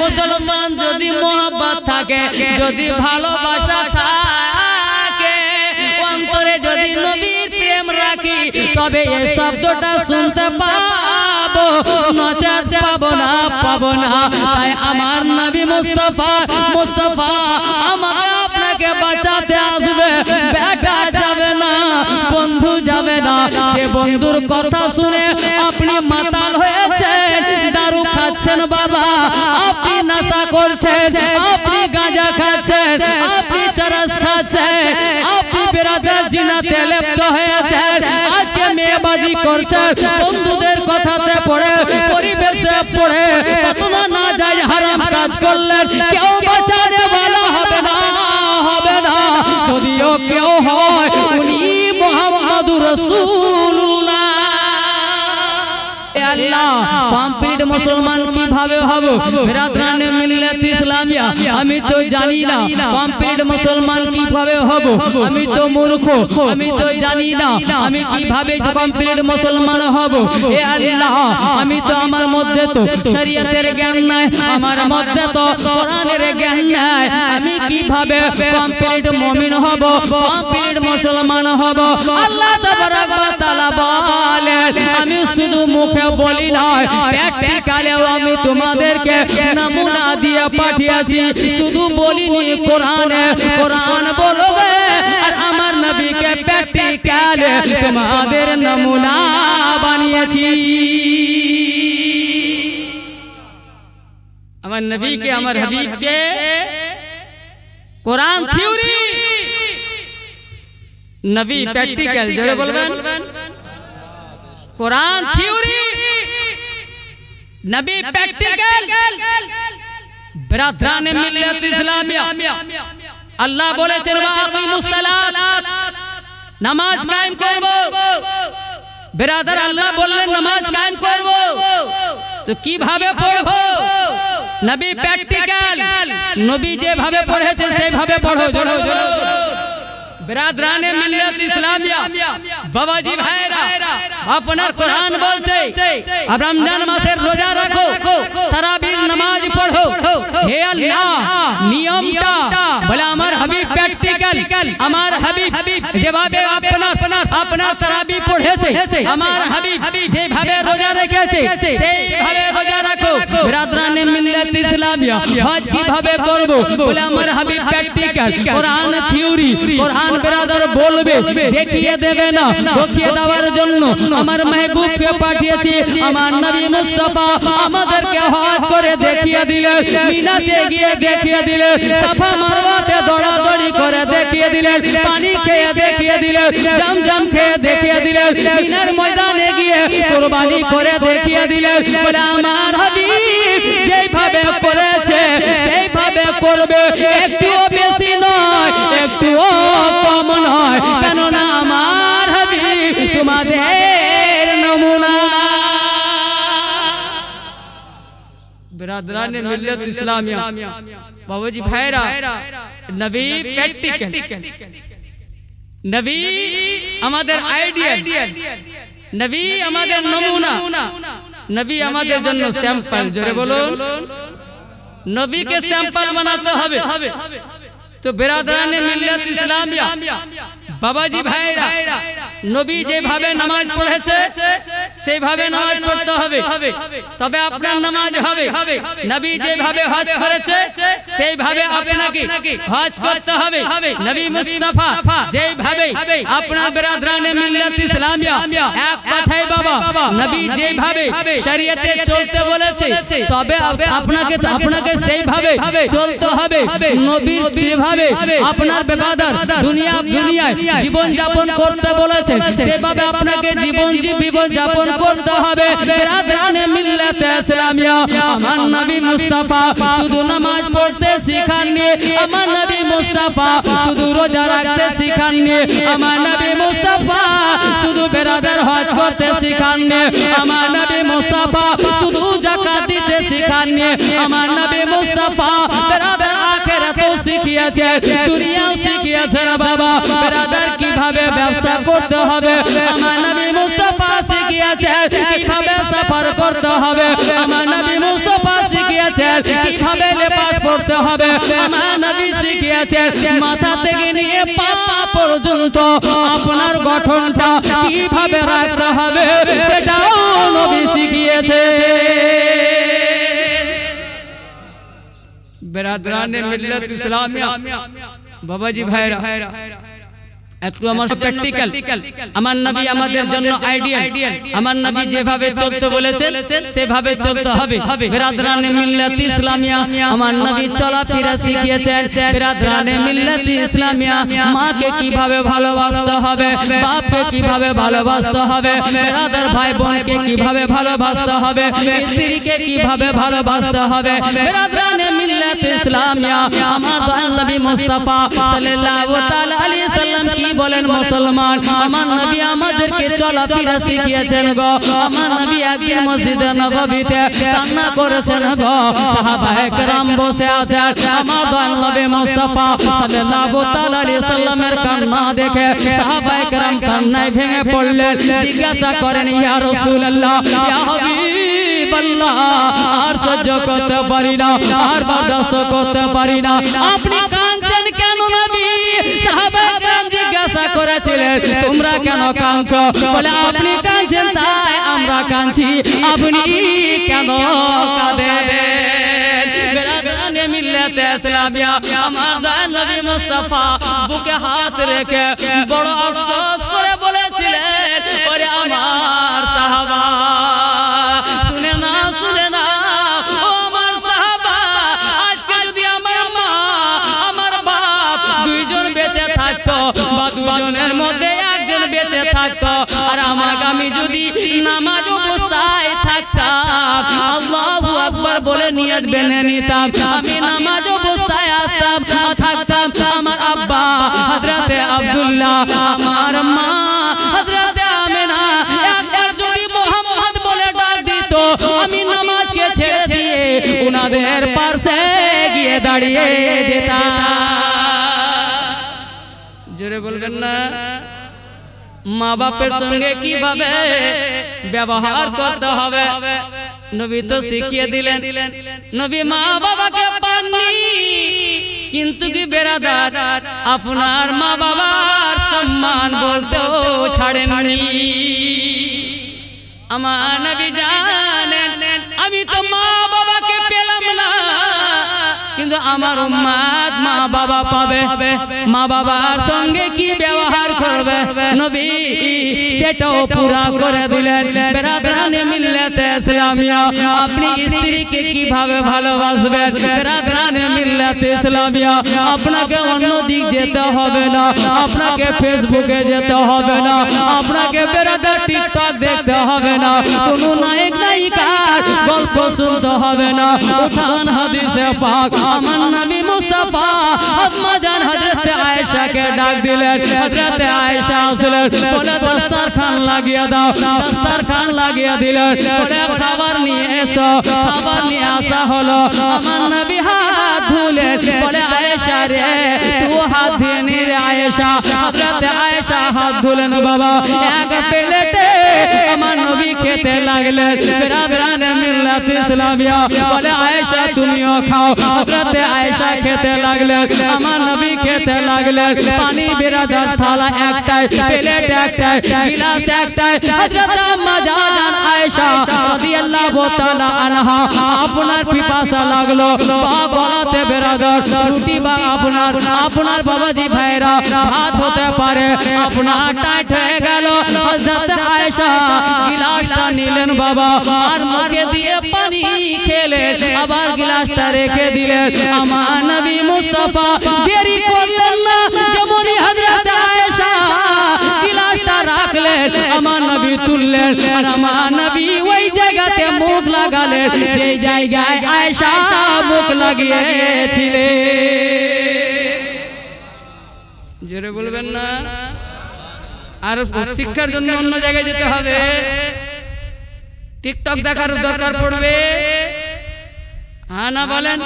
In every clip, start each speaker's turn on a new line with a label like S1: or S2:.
S1: মুসলমান যদি মোহাব্বত থাকে, যদি ভালোবাসা থাকে, অন্তরে যদি নবীর প্রেম রাখি, তবে এই শব্দটা শুনতে পাবো, নচেত পাবো না, পাবো না। তাই আমার নবী মুস্তাফা আমাকে আপনাকে বাঁচাতে আসবে, বেটা যাবে না, বন্ধু যাবে না। যে বন্ধুর কথা শুনে আপনি মাতাল হয়েছেন, দারু খাচ্ছেন বাবা, আপনি নেশা করছেন, আপনি গাঁজা খাচ্ছেন, আপনি চরস খাচ্ছেন, আপনি বেরাদার জিনাতে লিপ্ত হয়েছেন, আজকে মেয়েবাজি করছেন, বন্ধুদের কথাতে পড়ে, পরিবেশে পড়ে কত না যায় হারাম কাজ করলেন, কেউ বাঁচানে वाला হবে না, হবে না। যদিও কেউ হয়, উনি মুহাম্মদুর রাসূলুল্লাহ। আল্লাহ কমপ্লিট মুসলমান কিভাবে হব? বিরাদরানে মিল্লাত ইসলামিয়া, আমি তো জানি না কমপ্লিট মুসলমান কিভাবে হব। আমি তো মূর্খ, আমি তো জানি না আমি কিভাবে কমপ্লিট মুসলমান হব। এ আল্লাহ, আমি তো আমার মধ্যে তো শরীয়তের জ্ঞান নাই, আমার মধ্যে তো কোরআনের জ্ঞান নাই। আমি কিভাবে কমপ্লিট মুমিন হব, কমপ্লিট মুসলমান হব? আল্লাহ তাবারক ওয়া তাআলা বলেন, আমি শুধু মুখে বলি নয়, প্র্যাকটিক্যালেও আমি তোমাদেরকে নমুনা দিয়ে পাঠিয়েছি। শুধু বলিনি, কোরআনে কোরআন বলবে, আর আমার নবীকে প্র্যাকটিক্যালে তোমাদের নমুনা বানিয়েছি। আমার নবীকে, আমার হাবিবকে কোরআন থিওরি, নবী প্র্যাকটিক্যাল। জোরে বলবেন, কোরআন থিওরি, নবী প্র্যাকটিক্যাল। বিরাদরানে মিল্লাত ইসলামিয়া, আল্লাহ বলেছেন ওয়াকিমুস সালাত, নামাজ কায়েম করব। বিরাদার, আল্লাহ বললেন নামাজ কায়েম করব, তো কিভাবে পড়ব? নবী প্র্যাকটিক্যাল, নবী যেভাবে পড়েছে সেভাবে পড়ো। বিরাদরানে মিল্লাত ইসলামিয়া, বাবাজি ভাইরা, আপনার কোরআন বলছে রমজান মাসের রোজা রাখো, তারাবির নামাজ পড়ো। হে আল্লাহ, নিয়মটা বলে আমার হাবিব প্র্যাকটিক্যাল, আমার হাবিব যেভাবে আপনার তারাবি পড়েছে, আমার হাবিব যেভাবে রোজা রেখেছে সেইভাবে রোজা রাখো। বিরাদরানে মিল্লাত ইসলামিয়া, হজ কিভাবে করব? বলে আমার হাবিব প্র্যাকটিক্যাল, কোরআন থিওরি। কোরআন বিরাদার বলবে, দেখিয়ে দেবে না, দেখিয়ে দেওয়ার জন্য আমার মেহবুবকে পাঠিয়েছি। আমার নবী মুস্তাফা আমাদেরকে হজ করে দেখিয়ে দিলেন, মিনাতে গিয়ে দেখিয়ে দিলেন, সাফা মারওয়াতে দৌড়াদৌড়ি করে দেখিয়ে দিলেন, পানি খেয়ে দেখিয়ে দিলেন, জমজম খেয়ে দেখিয়ে দিলেন, মিনার ময়দানে গিয়ে কুরবানি করে দেখিয়ে দিলেন। বলে আমার হাবিব যেভাবে করেছে সেইভাবে করবে, একটুও বেশি নয়, একটুও কম নয়, কেননা আমার হাবিব তোমাদের নমুনা। বিরাদরানে মিল্লাত ইসলামিয়া, বাবাজি ভাইরা, নবী প্র্যাকটিক্যাল, নবী আমাদের আইডিয়াল, নবী আমাদের নমুনা, নবী আমাদের জন্য স্যাম্পল। জোরে বলুন, নবীকে স্যাম্পল বানাতে হবে। তো বিরাদরানে মিল্লাত ইসলামিয়া, বাবাজি ভাইরা, নবী যেভাবে নামাজ পড়েছে সেইভাবে নামাজ পড়তে হবে, তবে আপনার নামাজ হবে। নবী যেভাবে হজ করেছে সেইভাবে আপনাকে হজ করতে হবে। নবী মুস্তাফা যেভাবে আপনার বিরাদরানে মিল্লাত ইসলামিয়া, এক কথাই বাবা, নবী যেভাবে শরীয়তে চলতে বলেছে তবে আপনাকে সেইভাবে চলতে হবে। নবীর যেভাবে আপনার বেবাদার দুনিয়ায় জীবন যাপন করতে বলেছেন সেভাবে আপনাকে জীবন যাপন করতে হবে। বিরাদরানে মিল্লাত ইসলামিয়া, আমার নবী মুস্তাফা শুধু নামাজ পড়তে শিখাননি, আমার নবী মুস্তাফা শুধু রোজা রাখতে শিখাননি, আমার নবী মুস্তাফা শুধু বেরাদার হজ করতে শিখাননি, আমার নবী মুস্তাফা শুধু যাকাত দিতে শিখাননি, আমার নবী মুস্তাফা বেরাদার আখিরাতও শিখিয়েছে, দুনিয়াও শিখিয়েছে বাবা। বেরাদার কিভাবে ব্যবসা করতে হবে আমার নবী মুস্তাফা শিখিয়েছেন, কিভাবে সফর করতে হবে আমার নবী মুস্তাফা শিখিয়েছেন, কিভাবে পড়তে হবে আমার নবী শিখিয়েছেন মাথা থেকে নিয়ে পা পর্যন্ত আপনার গঠনটা কিভাবে রাখতে হবে সেটাও নবী শিখিয়েছে বেরাদরানে মিল্লাত ইসলামিয়া বাবাজি ভাইরা একটু আমার প্র্যাকটিক্যাল আমার নবী আমাদের জন্য আইডিয়াল আমার নবী যেভাবে চলতে বলেছেন সেভাবে চলতে হবে বেরাদরানে মিল্লাত ইসলামিয়া আমার নবী চলাফেরা শিখিয়েছেন বেরাদরানে মিল্লাত ইসলামিয়া মাকে কিভাবে ভালোবাসতে হবে বাপকে কিভাবে ভালোবাসতে হবে বেরাদার ভাই বোনকে কিভাবে ভালোবাসতে হবে স্ত্রীকে কিভাবে ভালোবাসতে হবে বেরাদরানে মিল্লাত ইসলামিয়া আমার দয়াল নবী মুস্তাফা সাল্লাল্লাহু তাআলা আলাইহি সাল্লাম কি বলেন মুসলমান আমার নবী আমাদেরকে চলাফেরা শিখিয়েছেন গো আমার নবী একদিন মসজিদে নববীতে কান্না করেছেন গো সাহাবায়ে কেরাম বসে আছেন আমার দয়াল নবী মুস্তাফা সাল্লাল্লাহু তাআলা আলাইহি সাল্লামের কান্না দেখে সাহাবায়ে কেরাম কান্নায় ভেঙে পড়লেন জিজ্ঞাসা করেন ইয়া রাসূলুল্লাহ ইয়া হাবিবাল্লাহ আর সহ্য করতে পারি না আর বরদাস্ত করতে পারি না আপনি কাঁদছেন কেন নবী সাহাবায়ে কেরাম জিজ্ঞাসা করেছিলেন তোমরা কেন কাঁদছো বলে আপনি কাঁদছেন তাই আমরা কাঁদছি আপনি কেন কাঁদেন বেরাদরানে মিল্লাত ইসলামিয়া আমার দয়াল নবী মুস্তাফা বুকে হাত রেখে বড় আফসোস করে বলেছিলেন ওরে আমার সাহাবা শুনে না ও আমার সাহাবা আজকে যদি আমার মা আমার বাপ দুইজন বেঁচে থাকতো বা দুজনের মধ্যে একজন বেঁচে থাকতো আর আমাকে আমি যদি নামাজ অবস্থায় থাকতাম আল্লাহু আকবার বলে নিয়ত বেঁধে নিতাম আমি নামাজ অবস্থায় আসতাম থাকতাম আমার আব্বা হযরতে আব্দুল্লাহ আমার মা হযরতে আমেনা একবার যদি মোহাম্মদ বলে ডাক দিত আমি নামাজকে ছেড়ে দিয়ে উনাদের পাশে গিয়ে দাঁড়িয়ে যেতাম জোরে বলবেন না মা বাপের সঙ্গে কিভাবে ব্যবহার করতে হবে নবী তো শিখিয়ে দিলেন নবী মা বাবাকে পাননি কিন্তু কি বেরাদার আপনার মা বাবার সম্মান বলতেও ছাড়েননি আমার নবী জানেন আমি তো মা বাবাকে পেলাম না কিন্তু আমার উম্মত মা বাবা পাবে মা বাবার সঙ্গে কি ব্যবহার করবে নবী সেটাও পুরা করে দিলেন বেরাদরানে মিল্লাত ইসলামিয়া আপনি স্ত্রীকে কিভাবে ভালোবাসবেন বেরাদরানে মিল্লাত ইসলামিয়া আপনাকে অন্য দিক যেতে হবে না আপনাকে ফেসবুকে যেতে হবে না আপনাকে বেরাদার টিকটক দেখতে হবে না কোনো নায়ক নায়িকার গল্প শুনতে হবে না উঠান হাদিসে পাক আমার নবী মুস্তাফা আম্মা জান হযরতে আয়েশা কে ডাক দিলেন হযরতে আয়েশা আসলেন বলে দস্তরখান লাগিয়ে দাও দস্তরখান লাগিয়ে দিলেন বলে খাবার নিয়ে এসো খাবার নিয়ে আসা হলো আমার নবী হাত ধুলেন বলে আয়েশা রে তুই হাত ধুয়ে নি রে আয়েশা হযরতে আয়েশা হাত ধুলেন বাবা এক প্লেটে আমার নবী খেতে লাগলেন বেরাদরানে মিল্লাত ইসলামিয়া বলে আয়েশা তুমিও খাও হযরতে আয়েশা খেতে লাগলেন আমার নবী খেতে লাগলেন পানি বেরাদার থালা একটাই প্লেট একটাই গিলাস একটাই হযরত আম্মা জান আয়েশা রাদিয়াল্লাহু তাআলা আনহা আপনার পিপাসা লাগলো বা গলাতে বেরাদার রুটি বা আপনার বাবাজি ভাইরা ভাত হতে পারে আপনার টাইট হয়ে গেল হযরত আয়েশা গিলাসটা নিলেন বাবা আর মুখে দিয়ে পানি খেলেন আবার গিলাসটা রেখে দিলেন আমার নবী মুস্তাফা দেরি করলেন না যেমনই হযরত আয়েশা গিলাসটা রাখলেন আমার নবী তুললেন আর আমার নবী ওই জায়গাতে মুখ লাগালেন যে জায়গায় আয়েশা মুখ লাগিয়েছিলেন জোরে বলবেন না আর শিক্ষার জন্য অন্য জায়গায় যেতে হবে টিকটক দেখার দরকার পড়বে হ্যাঁ না বলেন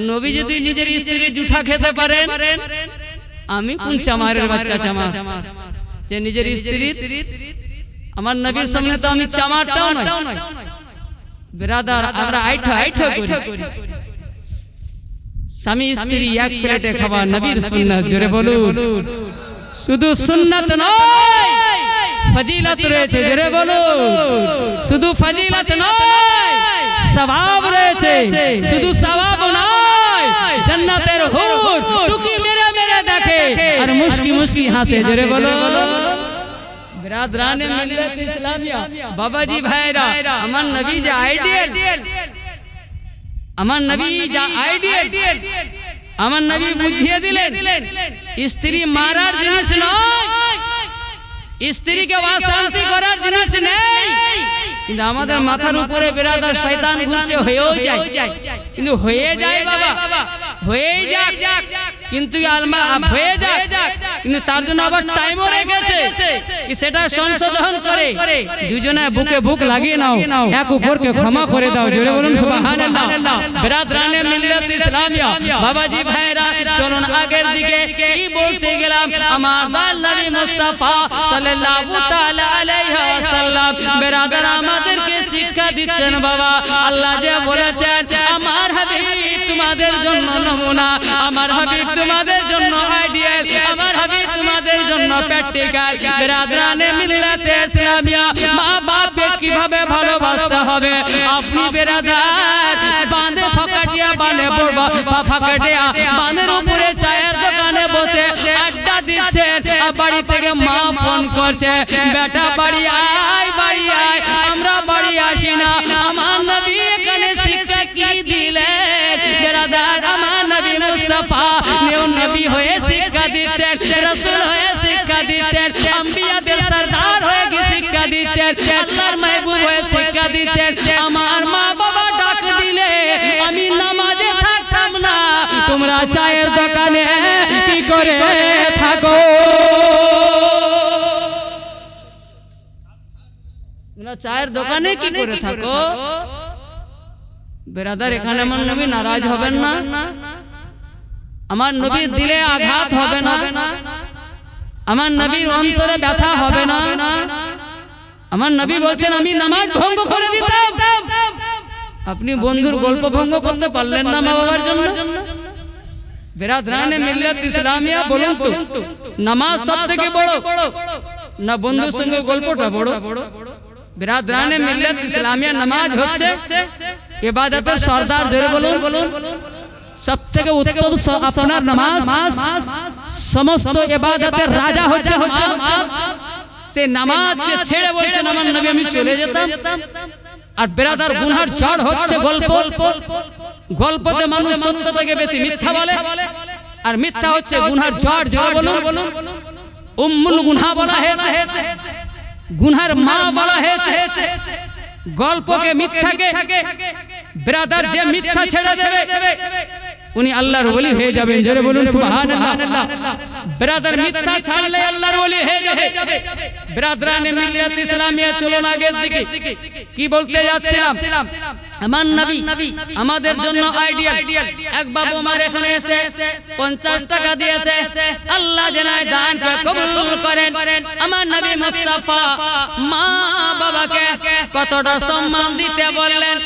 S1: নবী যদি নিজের স্ত্রীর জুঠা খেতে পারেন আমি কোন চামারের বাচ্চা চামার যে নিজের স্ত্রীর আমার নবীর সামনে তো আমি চামারটাও নয় বেরাদার আমরা আইঠা করি স্বামী স্ত্রী এক প্লেটে খাওয়া নবীর সুন্নাত, জোরে বলুন। শুধু সুন্নাত নয়, ফজিলত রয়েছে, জোরে বলুন। শুধু ফজিলত নয়, সওয়াব রয়েছে। শুধু সওয়াব নয়, জান্নাতের হুর টুকি মেরে মেরে দেখে আর মুস্কি মুস্কি হাসে, জোরে বলুন। বিরাদরানে মিল্লাত ইসলামিয়া, বাবাজি ভাইরা, আমার নবী যে আইডিয়াল, আমার নবী যা আইডিয়াল, আমার নবী বুঝিয়ে দিলেন স্ত্রী মারার জিনিস নয়, স্ত্রীকে অশান্তি করার জিনিস নেই। কিন্তু আমাদের মাথার উপরে বিরাদার শয়তান ঘুরছে, হয়েও যায়, কিন্তু হয়ে যায় বাবা, হয়েই যাক, কিন্তু হয়ে যাক, কিন্তু তার জন্য আবার টাইমও রেখেছে কি সেটা সংশোধন করে দুজনে বুকে বুক লাগিয়ে নাও, এক উপরকে ক্ষমা করে দাও, জোরে বলুন সুবহানাল্লাহ। বিরাদরানে মিল্লাত ইসলামিয়া, বাবাজি ভাইরা, চলুন আগের দিকে। কি বলতে গেলাম, আমার দয়াল নবী মুস্তাফা সাল্লাল্লাহু তাআলা আলাইহি ওয়াসাল্লাম বিরাদার আমাদেরকে শিক্ষা দিচ্ছেন বাবা। আল্লাহ যে বলেছেন আমার হাবিব তোমাদের জন্য নমুনা, আমার হাবিব তোমাদের জন্য আইডিয়াল, আমার হাবিব তোমাদের জন্য প্র্যাকটিক্যাল। বিরাদরানে মিল্লাতে ইসলামিয়া, মা বাপকে কিভাবে ভালোবাসতে হবে। আপনি বিরাদার বাঁধে ফাকাটিয়া বাঁধে পড়বা, ফাকাটিয়া বাঁধের উপরে চায়ের দোকানে বসে আড্ডা দিচ্ছেন, আর বাড়ি থেকে মা ফোন করছে, বেটা বাড়ি আয়, বাড়ি আয়, আমরা বাড়ি আসি না। আমার নবী এখানে শিক্ষা কি দিলেন বিরাদার, আমার নবী মুস্তাফা নবী হয়ে শিক্ষা দিচ্ছেন, রাসূল হয়ে শিক্ষা দিচ্ছেন, আম্বিয়াদের সরদার হয়ে কি শিক্ষা দিচ্ছেন, আল্লাহর মাহবুব হয়ে শিক্ষা দিচ্ছেন। আমার মা বাবা ডাক দিলে আমি নামাজে থাকতাম না, তোমরা চায়ের দোকানে কি করে থাকো, তোমরা চায়ের দোকানে কি করে থাকো। বিরাদার এখানে আমার নবী নারাজ হবেন না, আমার নবীর দিলে আঘাত হবে না, আমার নবীর অন্তরে ব্যথা হবে না। আমার নবী বলছেন আমি নামাজ ভঙ্গ করে দিতাম, আপনি বন্ধুর গল্প ভঙ্গ করতে পারলেন না মা বাবার জন্য। বিরাদরানে মিল্লাত ইসলামিয়া, বলুন তো নামাজ সবথেকে বড় না বন্ধুর সঙ্গে গল্পটা বড়? বিরাদরানে মিল্লাত ইসলামিয়া, নামাজ হচ্ছে ইবাদতের সরদার, জোরে বলুন। সবথেকে উত্তম আপনার নামাজ, সমস্ত ইবাদতের রাজা হচ্ছে নামাজ। সে নামাজকে ছেড়ে বলছেন আমার নবী আমি চলে যেতাম। আর বিরাদার গুনার জড় হচ্ছে গল্প, গল্পতে মানুষ সত্য থেকে বেশি মিথ্যা বলে, আর মিথ্যা হচ্ছে গুনার জড়, জোরে বলুন। উম্মুল গুনাহ বলা হয়েছে, গুনার মা বলা হয়েছে। গল্পকে, মিথ্যাকে, বিরাদার যে মিথ্যা ছেড়ে দেবে উনি আল্লাহর ওলি হয়ে যাবেন, জোরে বলুন সুবহানাল্লাহ। বিরাদার মিথ্যা ছাড়লে আল্লাহর ওলি হয়ে যাবে। বিরাদরানে মিল্লাত ইসলামিয়া, চলুন আগের দিকে। কি বলতে যাচ্ছিলাম, আমার নবী আমাদের জন্য আইডিয়াল। এক বাবু আমার এখানে এসে 50 টাকা দিয়েছে, আল্লাহ যেন দানকে কবুল করেন। আমার নবী মুস্তাফা মা বাবাকে কতটা সম্মান দিতে বললেন,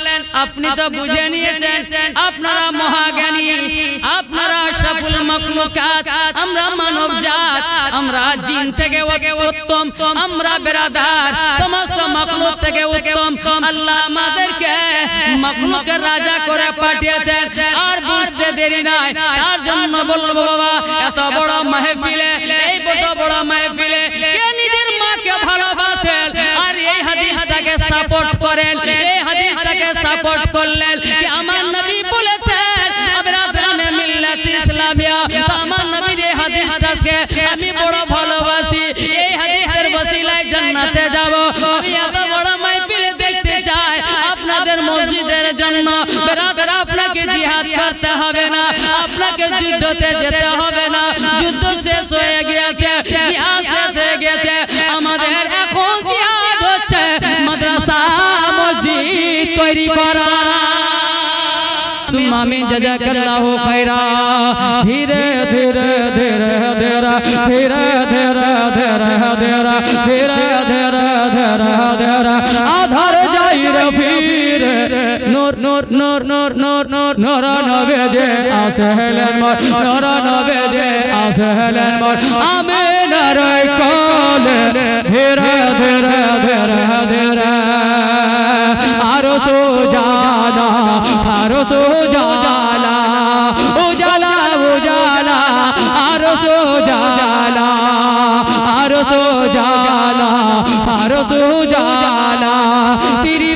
S1: আপনি তো বুঝে নিয়েছেন। আপনারা মহাজ্ঞানী, আপনারা আশরাফুল মাখলুকাত, আমরা মানব জাত, আমরা জিন থেকে উত্তম, আমরা বিরাদার সমস্ত মাখলুক থেকে উত্তম। আল্লাহ আমাদেরকে মাখলুকের রাজা করে পাঠিয়েছেন, আর বুঝতে দেরি নাই। তার জন্য বলবো বাবা, এত বড় মাহফিলে, এই বড় মাহফিলে কে নিজের মাকে ভালোবাসেন আর এই হাদিসটাকে সাপোর্ট করেন, এই হাদিসটাকে সাপোর্ট করলেন কি আমার নবী বলেছেন বিরাদরানে মিল্লাত ইসলামিয়া। তো আমার নবীর এই হাদিসটাকে আমি বড় ভালোবাসি, এই হাদিসের ওসিলায় জান্নাতে যাব। আমি এত বড় মাহফিলে দেখতে চাই আপনাদের মসজিদের জন্য। বিরাদর আপনাকে জিহাদ করতে হবে না, আপনাকে যুদ্ধতে যেতে হবে না, যুদ্ধ শেষ হয়ে গিয়েছে, জিহাদ শেষ হয়ে গেছে। আমাদের এখন জিহাদ হচ্ছে মাদ্রাসা মসজিদ তৈরি করা। सुम्मा जज़ाकल्लाहु खैरा। धीरे धीरे धीरे धीरे धीरे धीरे धीरे धीरे धीरे धीरे धीरे धीरे आधार जाई रे फिर নূর নূর নূর নূর নূর নূর নূর নবী যে আসলেন মোর নূর নবী যে আসলেন মোর আমিনার কোলে ধীরে ধীরে ধীরে ধীরে আরো সুজালা আরো সুজালা উজালা উজালা আরো সুজালা আরো সুজালা আরো সুজালা তেরি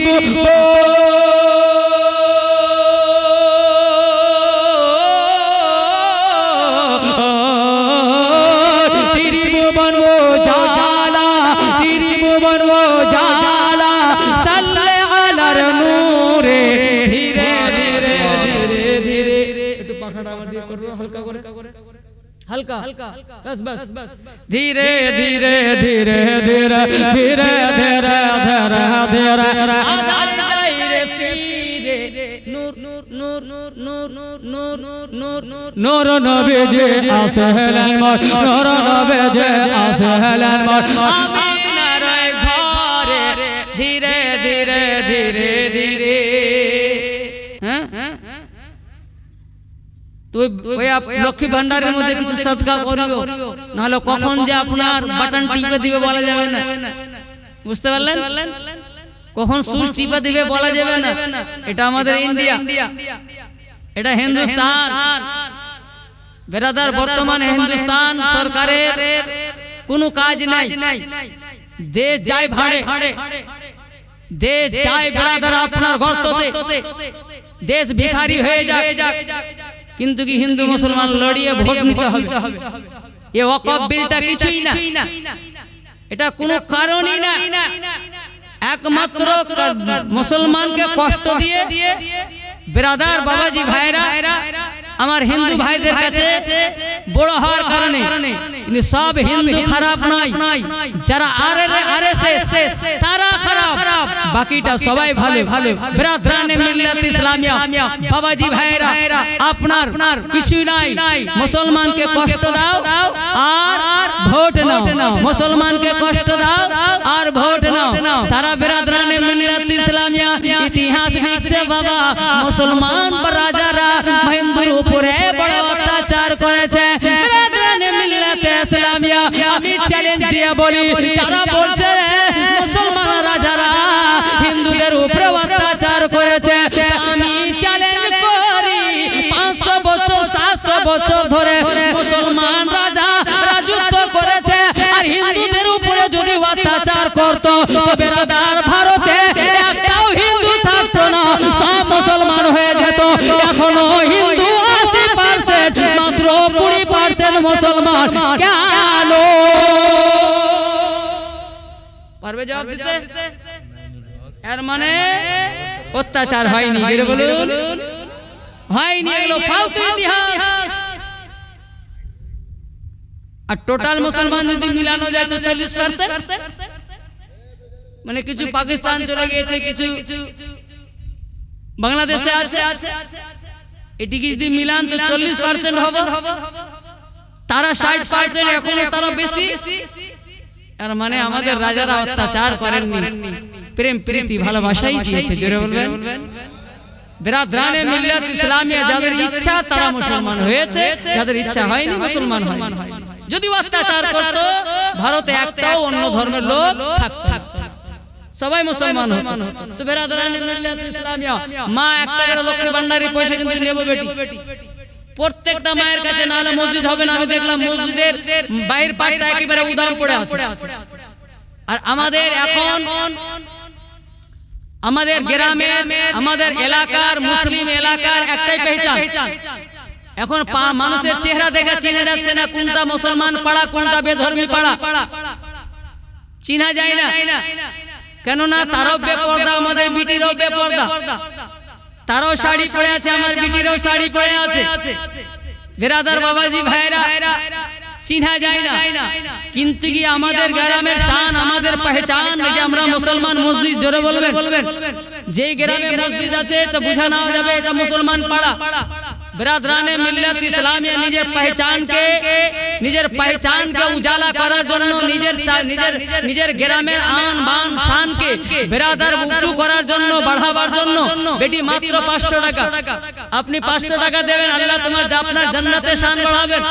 S1: हल्का बस बस धीरे धीरे धीरे धीरे धीरे धीरे धीरे धीरे आधार जाइरे फिरे नूर नूर नूर नूर नूर नूर नूर नूर नबी जे আসলেন মোর নূর নবী যে আসলেন মোর আমিনার ঘরে ধীরে ধীরে ধীরে ধীরে তো ওই লক্ষ্মী ভান্ডারের মধ্যে কিছু সদকা করিও, নাহলে কখন যে আপনার বাটন টিপে দিবে বলা যাবে না। বুঝতে পারলেন? কখন সুইচ টিপে দিবে বলা যাবে না। এটা আমাদের ইন্ডিয়া, এটা হিন্দুস্তান। বেরাদার বর্তমানে হিন্দুস্তান সরকারের কোনো কাজ নাই, দেশ যায় ভাড়ে, দেশ যায় বেরাদার আপনার গর্ততে, দেশ ভিখারি হয়ে যায়। কিন্তু কি হিন্দু মুসলমান লড়িয়ে ভোট নিতে হবে? এ ওয়াকফ বিলটা কিছুই না, এটা কোনো কারণই না। একমাত্র মুসলমানকে কষ্ট দিয়ে বিরাদার বাবাজি ভাইরা আমার হিন্দু ভাইদের কাছে বড় হওয়ার কারণে, কিন্তু সব হিন্দু খারাপ নয়, যারা আরএসএস তারা খারাপ, বাকিটা সবাই ভালো। বিরাদরানে মিল্লাত ইসলামিয়া বাবাজি ভাইরা আপনার কিছু নাই, মুসলমানকে কষ্ট দাও আর ভোট নাও, মুসলমানকে কষ্ট দাও আর ভোট নাও। তারা বিরাদরানে মিল্লাত ইসলামিয়া ইতিহাস লিখছে বাবা, মুসলমান রাজারা হিন্দুর উপরে বড় অত্যাচার করেছে। বিরাদরানে মিল্লাত ইসলামিয়া আমি চ্যালেঞ্জ দিয়ে বলি, তারা বলছে মুসলমান রাজারা হিন্দুদের উপরে অত্যাচার করেছে, আমি চ্যালেঞ্জ করি 500 বছর 700 বছর ধরে মুসলমান রাজা রাজত্ব করেছে, আর হিন্দুদের উপরে যদি অত্যাচার করতো তো বেরাদার ভারতে একটাও হিন্দু থাকতো না, সব মুসলমান হয়ে যেত। এখনো হিন্দু 80%, মাত্র 20% মুসলমান। কেন পারবে জবাব দিতে? এর মানে অত্যাচার হয়নি, যেটা বলুন হয়নি, এগুলো ফালতু ইতিহাস। আর টোটাল মুসলমান যদি মিলানো যায় তো 40%, মানে কিছু পাকিস্তান চলে গিয়েছে, কিছু বাংলাদেশে আছে, এটিকে যদি মিলান তো 40% হবে, তারা 60%, এখনো তারা বেশি। আর মানে আমাদের রাজারা অত্যাচার করেননি, প্রেম প্রীতি ভালোবাসাই দিয়েছে। জোরে বলবেন? বিরাদরানে মিল্লাত ইসলামিয়া যাদের ইচ্ছা তারা মুসলমান হয়েছে, যাদের ইচ্ছা হয়নি মুসলমান হয়নি। যদি অত্যাচার করতো ভারতে একটাও অন্য ধর্মের লোক থাকতো না, সবাই মুসলমান হতো। তো বিরাদরানে মিল্লাত ইসলামিয়া মা একটা করে লক্ষ্মী ভান্ডারের পয়সা কিন্তু নেব বেটি, প্রত্যেকটা মায়ের কাছে, না হলে মসজিদ হবে না। আমি দেখলাম মসজিদের বাইরের পাটটা একেবারে উদাম পড়ে আছে। আর আমাদের এখন আমাদের গ্রামের, আমাদের এলাকার, মুসলিম এলাকার একটাই পেহচান, এখন মানুষের চেহারা দেখে চিনে যাচ্ছে না কোনটা মুসলমান পাড়া কোনটা বেধর্মী পাড়া, চিনা যায় না। কেননা তারাও বেপর্দা, আমাদের বিটিরও বেপর্দা, তারাও শাড়ি পরে আছে, আমার বিটিরও শাড়ি পরে আছে। বিরাদার বাবাজি ভাইরা চিনা যায় না, কিন্তু কি আমাদের গ্রামের শান, আমাদের পহচান যে আমরা মুসলমান। মসজিদ জোরে বলবেন? যে গ্রামে মসজিদ আছে তো বুঝা না যাবে এটা মুসলমান পাড়া। বিরাদরানে মিল্লাত ইসলামিয়া নিজের পহচানকে নিজের পহচানকে উজালা করার জন্য, নিজের গ্রামের আন বান শানকে বেরাদার উঁচু করার জন্য, বাড়াবার জন্য বেটি মাত্র 500 টাকা। আপনি 500 টাকা দেবেন, আল্লাহ তোমার আপনার জান্নাতে শান বাড়াবেন,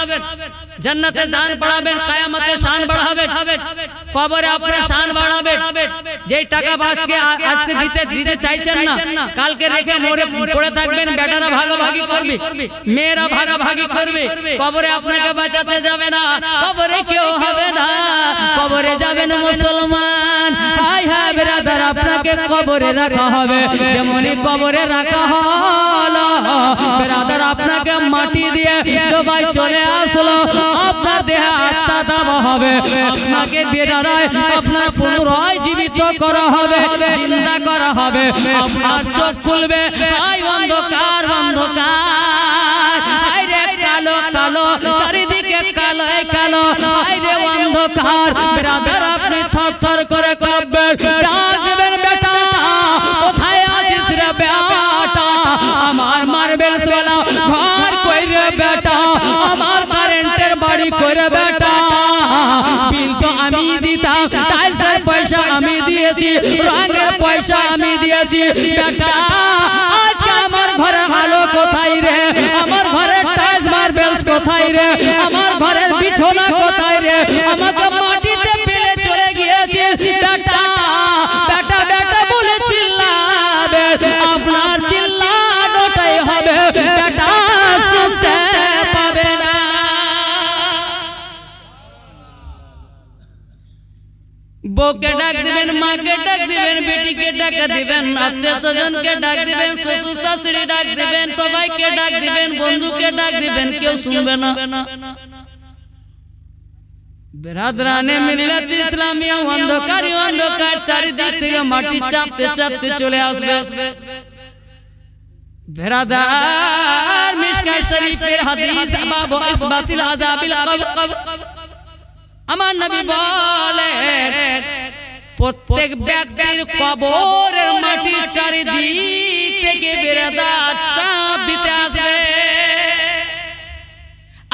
S1: জান্নাতে দান বাড়াবেন, কিয়ামতে শান বাড়াবেন, কবরে আপনার শান বাড়াবেন। যেই টাকা আজকে দিতে চাইছেন না, কালকে রেখে মরে পড়ে থাকবেন, বেটারা ভাগাভাগি করবে, মেয়েরা ভাগাভাগি করবে, কবরে আপনাকে বাঁচাতে যাবে না, কবরে কেউ হবে না, কবরে যাবেন মুসলমান। হায় হায় ব্রাদার, আপনাকে কবরে রাখা হবে। যেমনই কবরে রাখা হলো ব্রাদার, আপনাকে মাটি দিয়ে জবাই চলে আসলো, আপনার দেহে আত্মা দাবা হবে, আপনাকে আপনার পুনরায় জীবিত করা হবে, জিন্দা করা হবে, আপনার চোখ খুলবে, হায় অন্ধকার অন্ধকার, হায় রে কালো কালো, চারিদিকে কালো কালো, হায় রে অন্ধকার। ব্রাদার আপনি থরথর করে কাঁপবেন, ডাক দেবেন, বেটা কোথায় আছিস রে বেটা, আমার মার্বেলস ওয়ালা ঘর কই রে বেটা, আমার কারেন্টের বাড়ি করে বেটা, বিল তো আমি দিতাম, টাইলসের পয়সা আমি দিয়েছি, রঙের পয়সা আমি দিয়েছি, বেটা আজকে আমার ঘরের আলো কোথায় রে, আমার ঘরের টাইলস মার্বেলস কোথায় রে, আমার ঘরের বিছানা কোথায় রে, আমাকে মাটিতে ফেলে চলে গিয়েছে বেটা, বেটা বেটা বলে চিল্লাবে, আপনার চিল্লানোটাই হবে, বেটা শুনতে পাবে না। বউকে ডাক দিবেন, মাকে ডাক দিবেন, বেটিকে ডাক দিবেন, আত্মীয় স্বজনকে ডাক দিবেন, শ্বশুর শাশুড়ি ডাক দিবেন, সবাইকে ডাক দিবেন, বন্ধুকে ডাক দিবেন, কেউ শুনবে না। বেরাদরানে মিল্লাত ইসলামিয়া অন্ধকারই অন্ধকার, চারিদিক থেকে মাটি চাপতে চাপতে চলে আসবে। বেরাদার মিশকাত শরীফের হাদিস বাবু ইসবাতিল আযাবিল কবর, আমার নবী বলেন প্রত্যেক ব্যক্তির কবরের মাটি চারিদিক থেকে বেরাদার চাপ দিতে আসবে,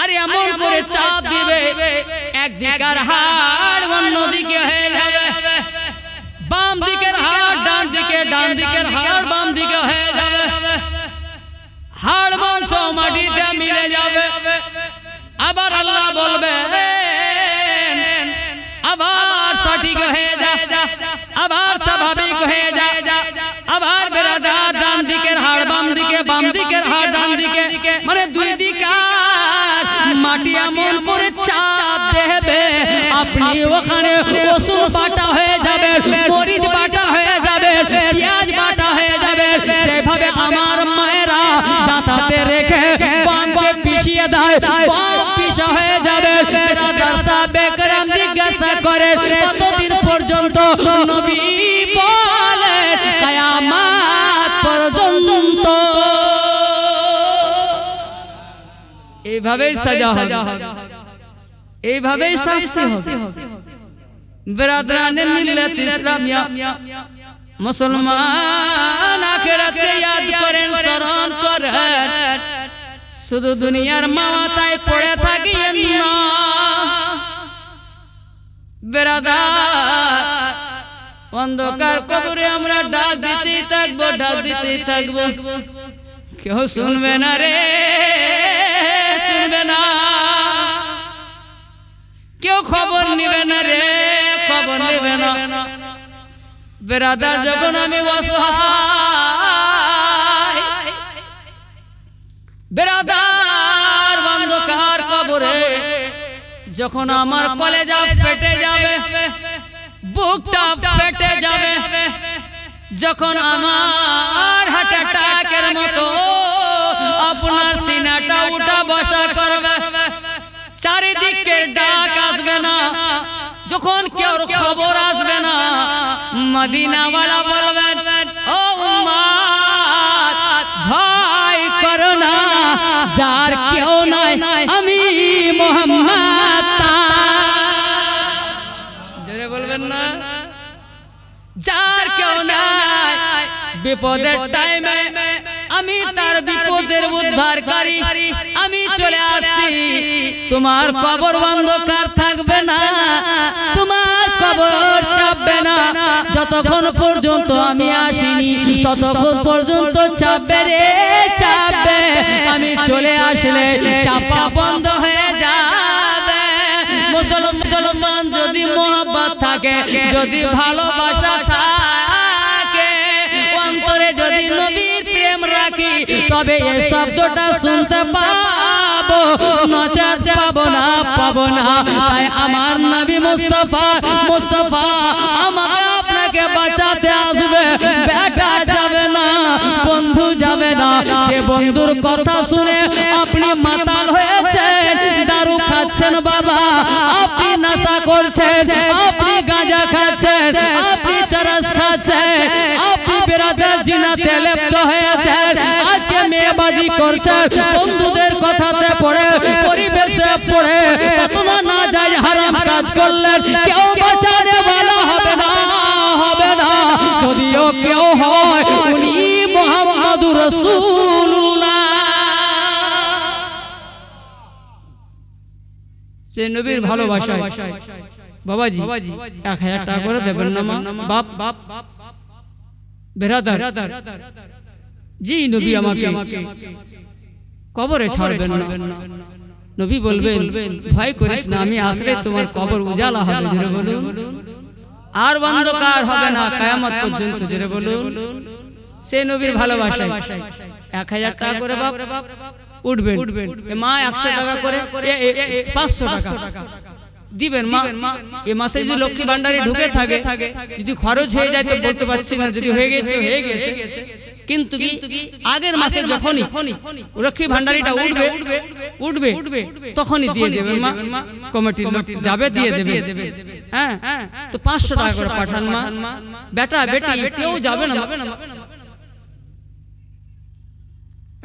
S1: আর এমন করে চাপ দিবে একদিকের হাড় অন্যদিকে হয়ে যাবে, বাম দিকের হাড় ডান দিকে, ডান দিকের হাড় বাম দিকে হয়ে যাবে, হাড় মাংস মাটিতে মিলে যাবে। আবার আল্লাহ বলবে আবার সঠিক হয়ে যা, আবার স্বাভাবিক হয়ে যা, আবার বেরাদার ডান দিকের হাড় বাম দিকে, বাম দিকের হাড় ডান দিকে, মানে দুই দিকার মাটি এমন করে চাপ দেবে, আপনি ওখানে রসুন বাটা হয়ে যাবে, মরিচ বাটা হয়ে যাবে, পেঁয়াজ বাটা হয়ে যাবে, যেভাবে আমার মায়েরা জাতাতে রেখে বামকে পিষিয়ে দেয়, বাম পিষা হয়ে যাবে। বেরাদার সাহাবে কেরাম জিজ্ঞাসা করেন কতদিন পর্যন্ত, নবী বলেন কিয়ামত পর্যন্ত। এইভাবেই সাজা হবে, এইভাবেই শাস্তি হবে। বেরাদরানে মিল্লাত ইসলামিয়া মুসলমান আখিরাতে ইয়াদ করেন, স্মরণ করেন, শুধু দুনিয়ার মাওয়াতায় পড়ে থাকিয়েন না। বেরাদার অন্ধকার কবরে আমরা ডাক দিতেই থাকবো, ডাক দিতেই থাকবো, কেউ শুনবে না রে, শুনবে না, কেউ খবর নিবে না রে, খবর নেবে না। বেরাদার যখন আমি অসহায়, বেরাদার অন্ধকার কবরে যখন আমার কলেজা ফেটে যাবে, বুকটা ফেটে যাবে, যখন আমার হার্ট অ্যাটাকের মতো আপনার সিনাটা উঠা বসা করবে, চারিদিকে ডাক আসবে না, যখন কেউ খবর আসবে না, মদিনাওয়ালা বলবেন ও উম্মত ভয় করো না, যার কেউ নাই আমি মুহাম্মদ। জোরে বলবেন না, যার কেউ নাই, বিপদের টাইমে আমি তার বিপদের উদ্ধারকারী, আমি চলে আসি তোমার কবর অন্ধকার থাকবে না, তোমার কবর চাপবে না। যতক্ষণ পর্যন্ত আমি আসিনি ততক্ষণ পর্যন্ত চাপবে রে চাপবে, আমি চলে আসলে চাপা বন্ধ হয়ে যাবে। মুসলমান যদি মোহাব্বত থাকে, যদি ভালোবাসা থাকে, অন্তরে যদি নবীর প্রেম রাখি, তবে এই শব্দটা শুনতে পাবো, নচেত পাবো না, পাবো না। তাই আমার নবী মুস্তাফা আমাকে আপনাকে বাঁচাতে আসবে। বেটা যাবে না, বন্ধু যাবে না। যে বন্ধুর কথা শুনে আপনি মাতাল হয়েছেন, দারু খাচ্ছেন বাবা, আপনি নেশা করছেন, আপনি গাঁজা খাচ্ছেন, আপনি চরস খাচ্ছেন, আপনি বেরাদার জিনাতে লিপ্ত হয়েছেন, আজকে মেয়েবাজি করছেন, বন্ধুদের কথাতে পড়ে, পরিবেশে পড়ে কত না যায় হারাম কাজ করলেন, কেউ বাঁচানে वाला হবে না, হবে না। যদিও কেউ হয় উনি মুহাম্মদুর রাসূলুল্লাহ। সে নবীর ভালোবাসায় বাবাজি 1000 টাকা করে দেবেন না বাপ বেরাদার। জি নবী আমাকে কবরে ছাড়বেন না। নবী বলবেন ভয় করিস না, আমি আসলে তোমার কবর উজালা হবে। জোরে বলুন, আর অন্ধকার হবে না কিয়ামত পর্যন্ত। জোরে বলুন, সে নবীর ভালোবাসায় 1000 টাকা করে বাপ উঠবেন, মা 100 টাকা করে 500 টাকা দিবেন মা। এই মাসে যদি লক্ষ্মী ভান্ডারে ঢুকে থাকে, যদি খরচ হয়ে যায় তো বলতে পারছি না, যদি হয়ে গেছে হয়ে গেছে, কিন্তু কি আগের মাসে যখনই লক্ষ্মী ভান্ডারিটা উঠবে তখনই দিয়ে দেবেন মা। কমিটির লোক যাবে দিয়ে দেবে। হ্যাঁ, তো 500 টাকা করে পাঠান মা। বেটা বেটি কেউ যাবে না।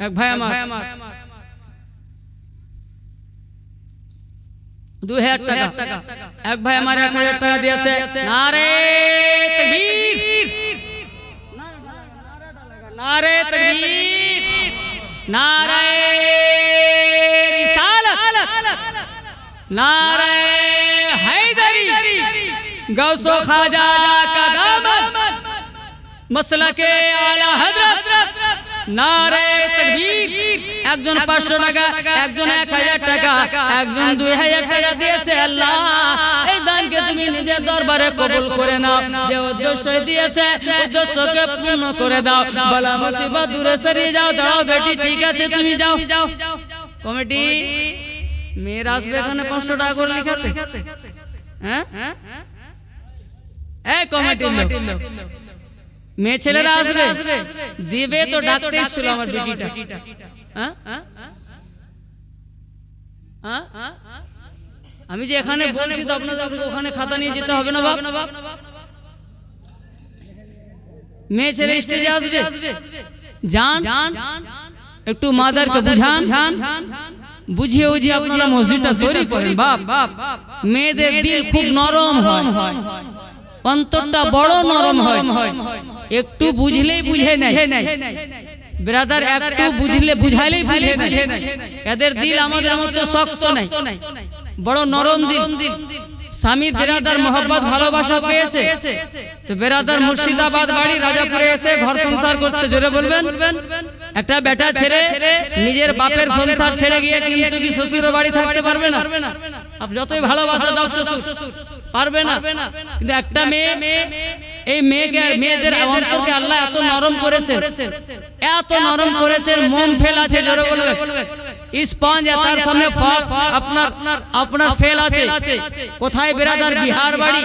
S1: এক ভাই আমার 2000 টাকা, এক ভাই আমার 1000 টাকা দিয়েছে। নারে তাকবীর, নারে তাকবীর, নারে রিসালাত, नारे हैदरी, गौसो खाजा का दामन, मसलके आला हजरत, नारे तकबीर। একজন 500 টাকা, একজন 1000 টাকা, একজন 2000 টাকা দিয়েছে। আল্লাহ এই দানকে তুমি নিজের দরবারে কবুল করে নাও। যে উদ্দেশ্য দিয়েছে উদ্দেশ্যকে পূর্ণ করে দাও। বলা মুসিবত দূরে সরিয়ে যাও। দাঁড়াও বেটি, ঠিক আছে তুমি যাও। কমিটি মেয়েরা আসবে এখানে 500 টাকা করে লিখাতে। হ্যাঁ, এই কমিটির লোক মেয়ে ছেলেরা আসবে দিবে তো ডাকতে এসেছিল আমার বেটিটা। আমি যে এখানে বলছি তো আপনাদের ওখানে খাতা নিয়ে যেতে হবে না বাপ। মেয়ে ছেলে স্টেজে আসবে, যান একটু মাদারকে বুঝান, বুঝিয়ে বুঝিয়ে আপনারা মসজিদটা তৈরি করেন বাপ। মেয়েদের দিল খুব নরম হয়, অন্তরটা বড় নরম হয়, একটু বুঝলেই বুঝে নেয় ব্রাদার, একটু বুঝলে বুঝাইলেই বুঝে নেয়। এদের দিল আমাদের মতো শক্ত নাই, বড় নরম দিল। স্বামী বেরাদার মোহব্বত ভালোবাসা পেয়েছে তো বেরাদার মুর্শিদাবাদ বাড়ি রাজাপুরে এসে ঘর সংসার করছে। জোরে বলবেন। একটা বেটা ছেড়ে নিজের বাপের সংসার ছেড়ে গিয়ে কিন্তু কি শ্বশুর বাড়ি থাকতে পারবে না। আপনি যতই ভালোবাসা দাও শ্বশুর পারবে না। কিন্তু একটা মেয়ে, এই মেয়েদের অন্তরকে আল্লাহ এত নরম করেছেন, এত নরম করেছেন, মন ফেল আছে। জোরে বলবেন। স্পঞ্জ তার সামনে আপনার ফেল আছে। কোথায় বেরাদার বিহার বাড়ি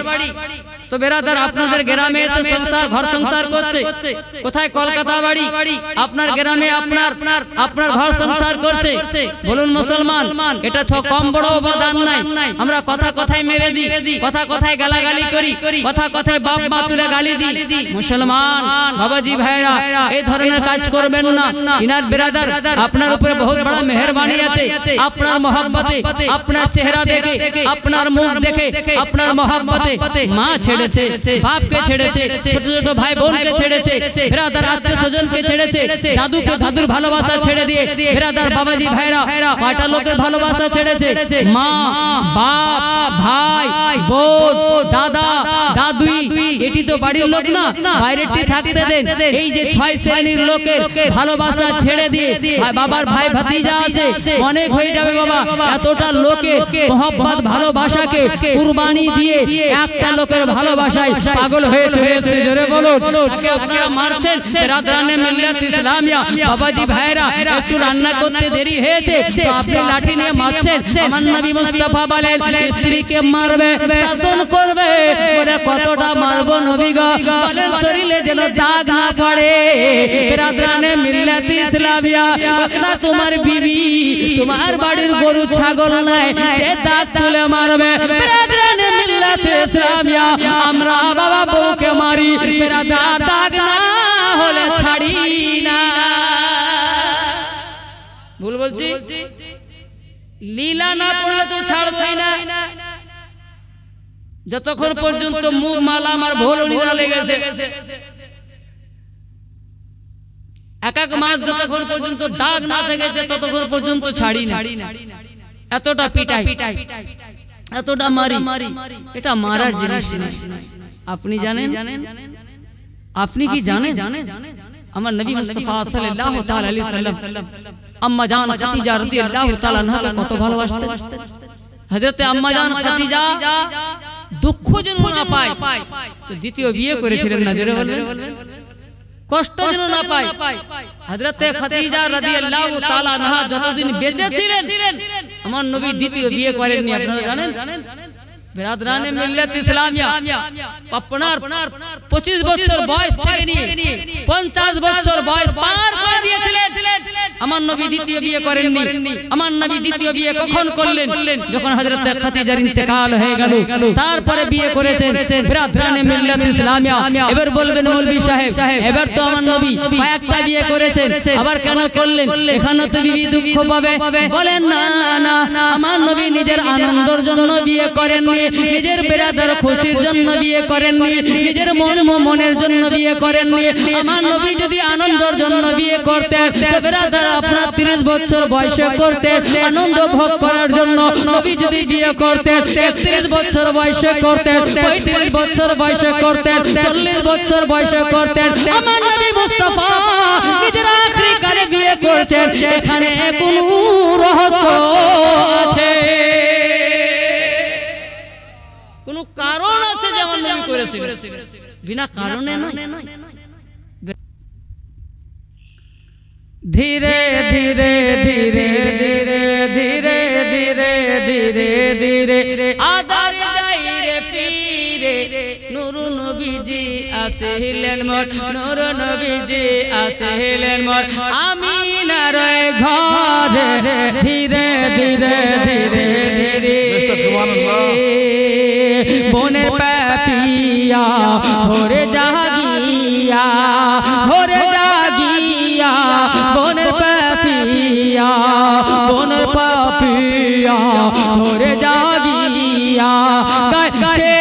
S1: তো বেরাদার আপনাদের গ্রামে এসে সংসার ঘর সংসার করছে। কোথায় কলকাতা বাড়ি আপনার গ্রামে আপনার ঘর সংসার করছে। বলুন মুসলমান, এটা কম বড় অবদান নাই। আমরা কথা কথায় মেরে দিই, কথা কথায় গালাগালি করি, কথা কথায় বাপ মা তুলে গালি দিই। মুসলমান বাবাজি ভাইরা এই ধরনের কাজ করবেন না। ইনার বেরাদার আপনার উপরে বহুত বড় মেহেরবানি আছে। আপনার মহব্বতে, আপনার চেহারা দেখে, আপনার মুখ দেখে, আপনার মহব্বতে মা ছেড়ে ছেড়েছে, বাপকে ছেড়েছে, ছোট ছোট ভাই বোনকে ছেড়েছে, বিরাদার আত্মীয় স্বজনকে ছেড়েছে, দাদুকে দাদুর ভালোবাসা ছেড়ে দিয়ে বিরাদার বাবাজি ভাইরা কয়টা লোকের ভালোবাসা ছেড়েছে, মা বাপ ভাই বোন দাদা দাদুই, এটি তো বাড়ির লোক না, বাইরেরটি থাকতে দেন। এই যে 6 শ্রেণীর লোকের ভালোবাসা ছেড়ে দিয়ে বাবার ভাই ভাতিজা আছে অনেক হয়ে যাবে বাবা, এতটা লোকের মোহব্বত ভালোবাসাকে কুরবানি দিয়ে একটা লোকের ভালোবাসায় পাগল হয়ে চলে এসেছে। জোরে বলুন, তাকে আপনারা মারছেন রাতরানে মিল্লাত ইসলামিয়া বাবাজি ভাইরা, একটু রান্না করতে দেরি হয়েছে তো আপনি লাঠি নিয়ে মারছেন। আমার নবী মুস্তাফা বলেন স্ত্রীকে মারবে শাসন করবে, বলে কতটা মারবো নবী গো, বলেন শরীরে যেন দাগ না পড়ে। রাতরানে মিল্লাত ইসলামিয়া না তোমার বিবি তোমার বাড়ির গরু ছাগল নাই যে দাগ তুলে মারবে। রাতরানে মিল্লাত ইসলামিয়া আমরা বাবা বউকে মারি, বিরাদার দাগ না হলে ছাড়ি না। ভুল বলছি? লীলা না পড়লে তো ছাড়বই না, যতক্ষণ পর্যন্ত মুখ মালা আমার ভোলনি না লেগেছে। এক এক মাস যতক্ষণ পর্যন্ত দাগ না থেকেছে ততক্ষণ পর্যন্ত ছাড়ি না। এতটা পিটাই, এতটা মারি, এটা মারার জিনিস না। আপনি জানেন? আপনি কি জানেন আমার নবী মুস্তাফা সাল্লাল্লাহু তাআলা আলাইহি সাল্লাম আম্মা জান খাদিজা রাদিয়াল্লাহু তাআলা আনহাকে কত ভালোবাসতেন? হযরতে আম্মা জান খাদিজা দুঃখ যেন না পায় তো দ্বিতীয় বিয়ে করেছিলেন না, জোরে বলবেন, কষ্ট যেন না পায়। হযরতে খাদিজা রাদিয়াল্লাহু তাআলা আনহা যতদিন বেঁচে ছিলেন আমার নবী দ্বিতীয় বিয়ে করেননি। আপনারা জানেন? বিরাদরানে মিল্লাত ইসলামিয়া আপনার 25 বছর বয়স থেকে নিয়ে 50 বছর বয়স পার করে দিয়েছিলেন, আমার নবী দ্বিতীয় বিয়ে করেননি। আমার নবী দ্বিতীয় বিয়ে কখন করলেন? যখন হযরত খাদিজার ইন্তেকাল হয়ে গেল, তারপরে বিয়ে করেছেন। বিরাদরানে মিল্লাত ইসলামিয়া এবার বলবেন মৌলভী সাহেব এবার তো আমার নবী কয়েকটা বিয়ে করেছেন, আবার কেন করলেন? এখানে তো বিবি দুঃখ পাবে। বলেন না না, আমার নবী নিজের আনন্দের জন্য বিয়ে করেননি, নিজের বিরাদার খুশির জন্য বিয়ে করেননি, নিজের মনের জন্য বিয়ে করেননি। আমার নবী যদি আনন্দের জন্য বিয়ে করতেন তো বিরাদার আপনার 30 বছর বয়সে করতেন, আনন্দ ভোগ করার জন্য। নবী যদি বিয়ে করতেন 31 বছর বয়সে করতেন, 35 বছর বয়সে করতেন, 40 বছর বয়সে করতেন। আমার নবী মুস্তাফা নিজের আখরি কালে বিয়ে করছেন, এখানে কোনো রহস্য আছে, কোন কারণ আছে যে আমার নবী করেছিলেন, বিনা কারণে নয়। ধীরে ধীরে ধীরে ধীরে ধীরে ধীরে ধীরে ধীরে আদার যাই রে ফিরে, নূর নবীজি আসিলেন মোর, নূর নবীজি আসিলেন মোর আমিনার ঘরে। ধীরে ধীরে ধীরে ধীরে বনের পাপিয়া ভোরে জাগিয়া, ভোরে জাগিয়া বনের পাপিয়া, বনের পাপিয়া ভোরে জাগিয়া গাছে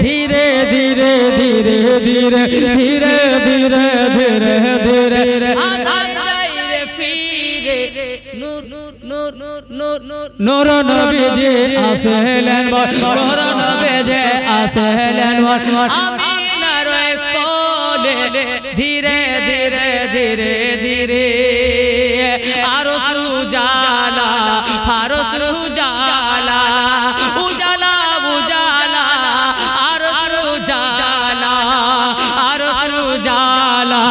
S1: ধীরে ধীরে ধীরে ধীরে ধীরে আধার যাই রে ফিরে, নূর নবীজি আসলেন মোর, নূর নবীজি আসলেন মোর আমিনার কোলে। ধীরে ধীরে ধীরে ধীরে আরশ উজালা, আরশ উজালা, উজালা উজালা আরশ উজালা, আরশ উজালা,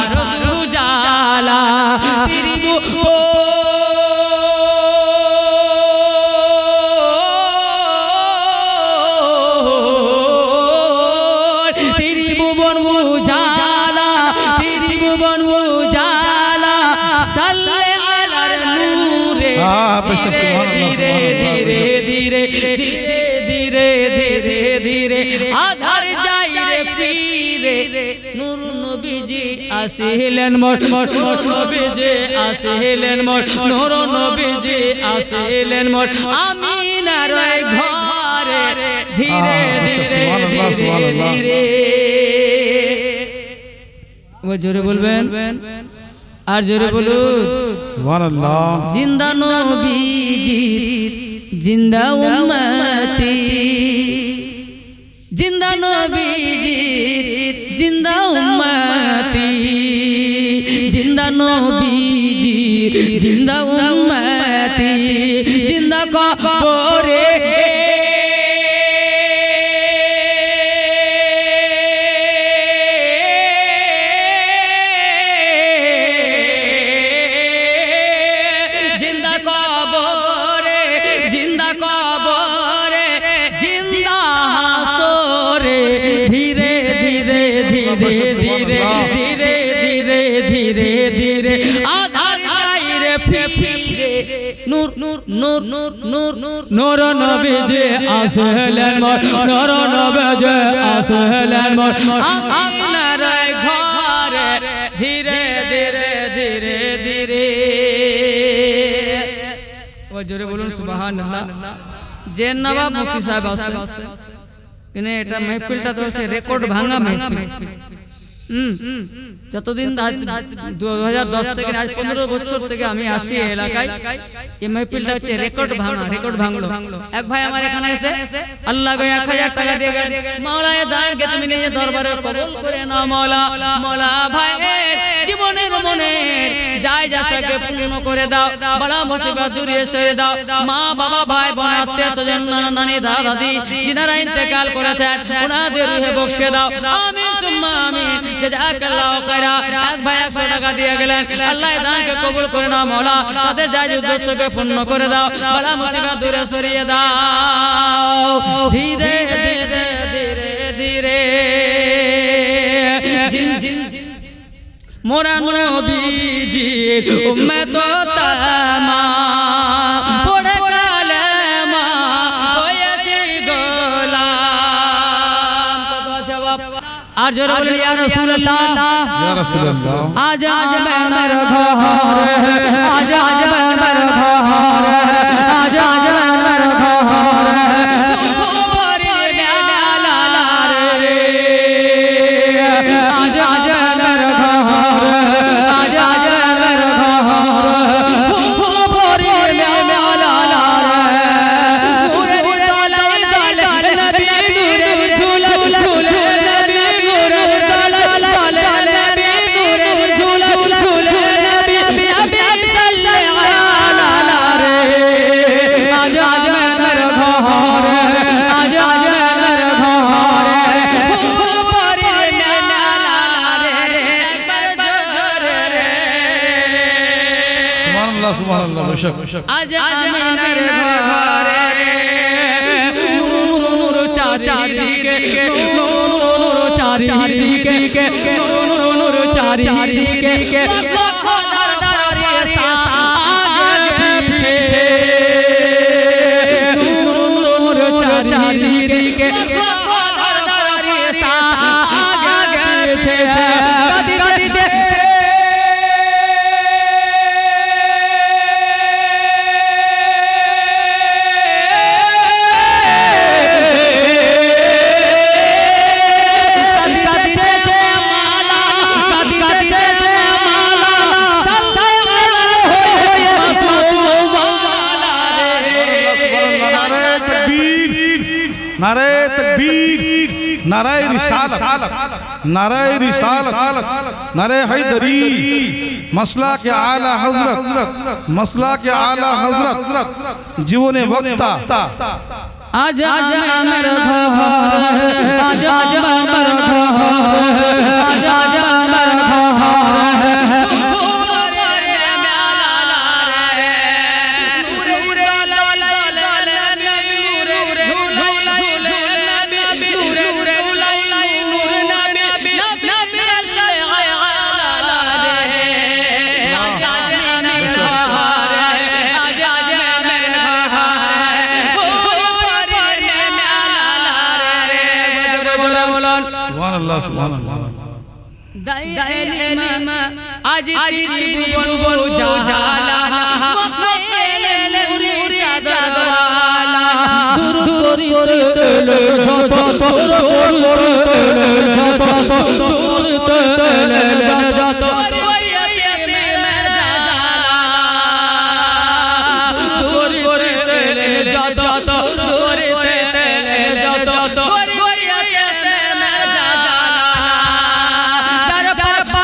S1: আরশ উজালা তিরিবু তিরিভুবন উজালা, তিরিভুবন धीरे धीरे धीरे धीरे धीरे धीरे धीरे आधार जाई रे पीरे नूर नबीजी আসিলেন মোর নূর নবীজি আসিলেন মোর নূর নবীজি আসিলেন মোর আমিনার ঘরে ধীরে ধীরে ধীরে ধীরে ও জোরে বলবেন আর জোরে বলুন সুবহানাল্লাহ জিন্দা নবীজির জিন্দা উম্মতি জিন্দা নবীজির জিন্দা উম্মতি জিন্দা নবীজির জিন্দা উম্মতি জিন্দা কবরে নূর নবীজি আসলেন মোর নূর নবীজি আসলেন মোর আমিনার ঘরে ধীরে ধীরে ধীরে ধীরে ও জোরে বলুন সুবহানাল্লাহ যে নবাব মুফতি সাহেব আছেন কিন্তু এটা মাহফিলটা তো হচ্ছে রেকর্ড ভাঙা মাহফিল যতদিন 2010 থেকে আজ 15 বছর থেকে আমি আসি এই এলাকায় এই মাহফিলটা হচ্ছে রেকর্ড ভাঙলো এক ভাই আমার এখানে এসে আল্লাহ গো 1000 টাকা দিয়ে গেল মাওলা এ দানকে তুমি নিজে দরবারে কবুল করে নাও মাওলা মাওলা ভাইয়ের জীবনের মনের যায় যাশাকে পূর্ণ করে দাও বড় মুসিবত দূরিয়ে সরিয়ে দাও মা বাবা ভাই বোন আত্মীয় স্বজন নানা নানি দাদা দাদি যিনারা ইন্তেকাল করেছেন ওনাদের রূহে বখশে দাও আমিন সুম্মা আমিন জাযাকাল্লাহু খায়রা এক ভাই 100 টাকা দিয়ে গেলেন আল্লাহ দানকে কবুল করে নাও মাওলা তাদের যায় উদ্দেশ্যকে পূর্ণ করে দাও বড় মুসিবত দূরে সরিয়ে দাও ধীরে ধীরে ধীরে ধীরে মোরা নবীজির উম্মত তামাম পড়ে কালেমা হয়েছে গোলাম কত জবাব আর জোরে বলেন ইয়া রাসূলুল্লাহ আজ আজমের ঘরে আজ আজমের ঘরে আজ আজমের ঘরে উপরে মেলা রে আজ আজমের ঘরে আজ আজমের ঘরে উপরে মেলা রে নূরে তলাই তলাই নবী নূরে ঝুলে ঝুলে আজ আমিনার ঘরে নূর চারিদিকে নূর চারিদিকে নূর চারিদিকে খোদার ফেরেশতা আগে পিছে নূর চারিদিকে খোদার ফেরেশতা আগে পিছে
S2: नारे तकबीर नारे रिसालत नारे हैदरी मसला के आला हजरत जीवने वक्ता
S1: आज आमिनार घरे आज आमिनार घरे आज आमिनार घरे উপরে মেলা রে নূরে তলাই তলাই নবী নূরে ঝুলাই ঝুলে নবী নূরে তুলাই নূর নবী নবী সাল্লাল্লাহু আলাইহি রে আজ আমিনার ঘরে আজ
S2: সুবহানাল্লাহ সুবহানাল্লাহ
S1: आज तेरी भुवन उजाला मकैल मुरे चादर वाला दूर तोरी तेरे जत दूर जत दूर तेरे जत वरियते में जाला दूर तोरी तेरे जत दूर तेरे जत वरियते में जाला तार पापा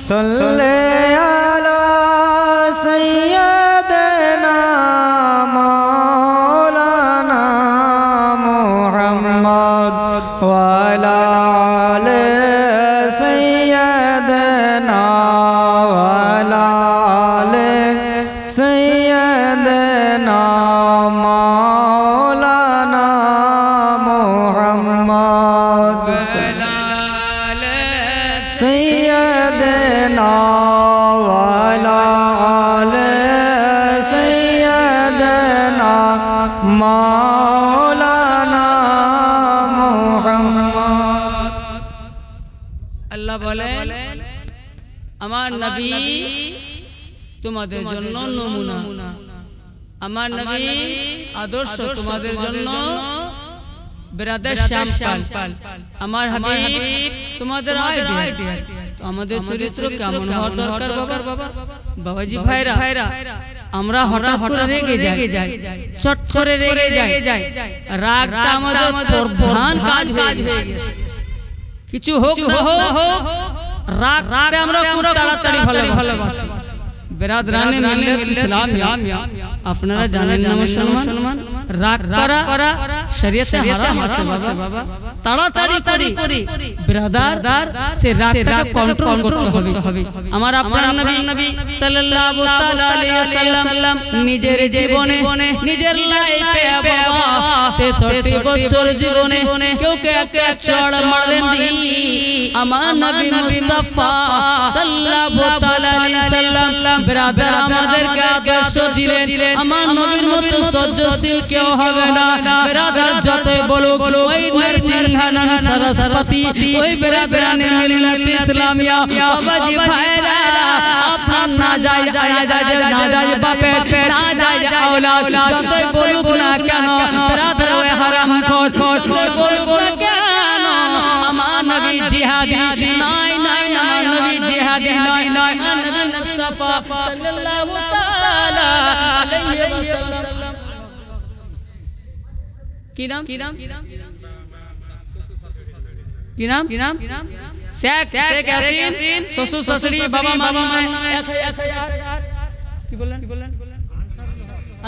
S3: सल्ले अला सय्यदना मौलाना मुहम्मद व अला आले सय्यदना व अला आले सय्यदना मौलाना मुहम्मद सय्यदना वाला आले सय्यदना मौलाना मुहम्मद।
S1: अल्लाह बोले আমার নবী তোমাদের জন্য নমুনা, আমার নবী আদর্শ তোমাদের জন্য বিরাদের শ্যামপাল, আমার হাবিব তোমাদের আইডিয়া। তো আমাদের চরিত্র কেমন হওয়ার দরকার বাবা? বাবাজি ভাইরা, আমরা হঠাৎ করে রেগে যাই, চট করে রেগে যাই, রাগটা আমাদের প্রধান কাজ হয়ে গেছে। কিছু হোক না হোক রাগটা আমরা খুব তাড়াতাড়ি ভালোবাসি। বেরাদরানে মিল্লাত ইসলামিয়া, আপনারা জানেন না মুসলমান, রাগ করা শরীয়তে হারাম আছে বাবা। তাড়াতাড়ি করি ব্রাদার সে রাগটাকে কন্ট্রোল করতে হবে। আমার আপনার নবী সাল্লাল্লাহু তাআলা আলাইহি ওয়াসাল্লাম নিজের জীবনে, নিজের লাইফে বাবা 63 বছর জীবনে কেউ কে একটা চড় মারেননি। আমার নবী মুস্তাফা সাল্লাল্লাহু তাআলা আলাইহি ওয়াসাল্লাম ব্রাদার আমাদেরকে আদর্শ দিলেন। আমার নবীর মতো সহ্যশীল কেউ হবে না ব্রাদার, যতই বলুক ওই নরসিংহানন সরস্বতী, ওই ব্রাদারানে মিল্লাত ইসলামিয়া। বাবাজি ভাইরা, আপনার নাজায়েজ বাপের নাজায়েজ আওলাদ যতই বলুক না কেন ব্রাদার ওই হারামখোর, যতই বলুক না কেন আমার নবী জিহাদি নাই, আমার কি নাম শেখ ইয়াসিন শ্বশুর শাশুড়ি বাবা মামা কি বললেন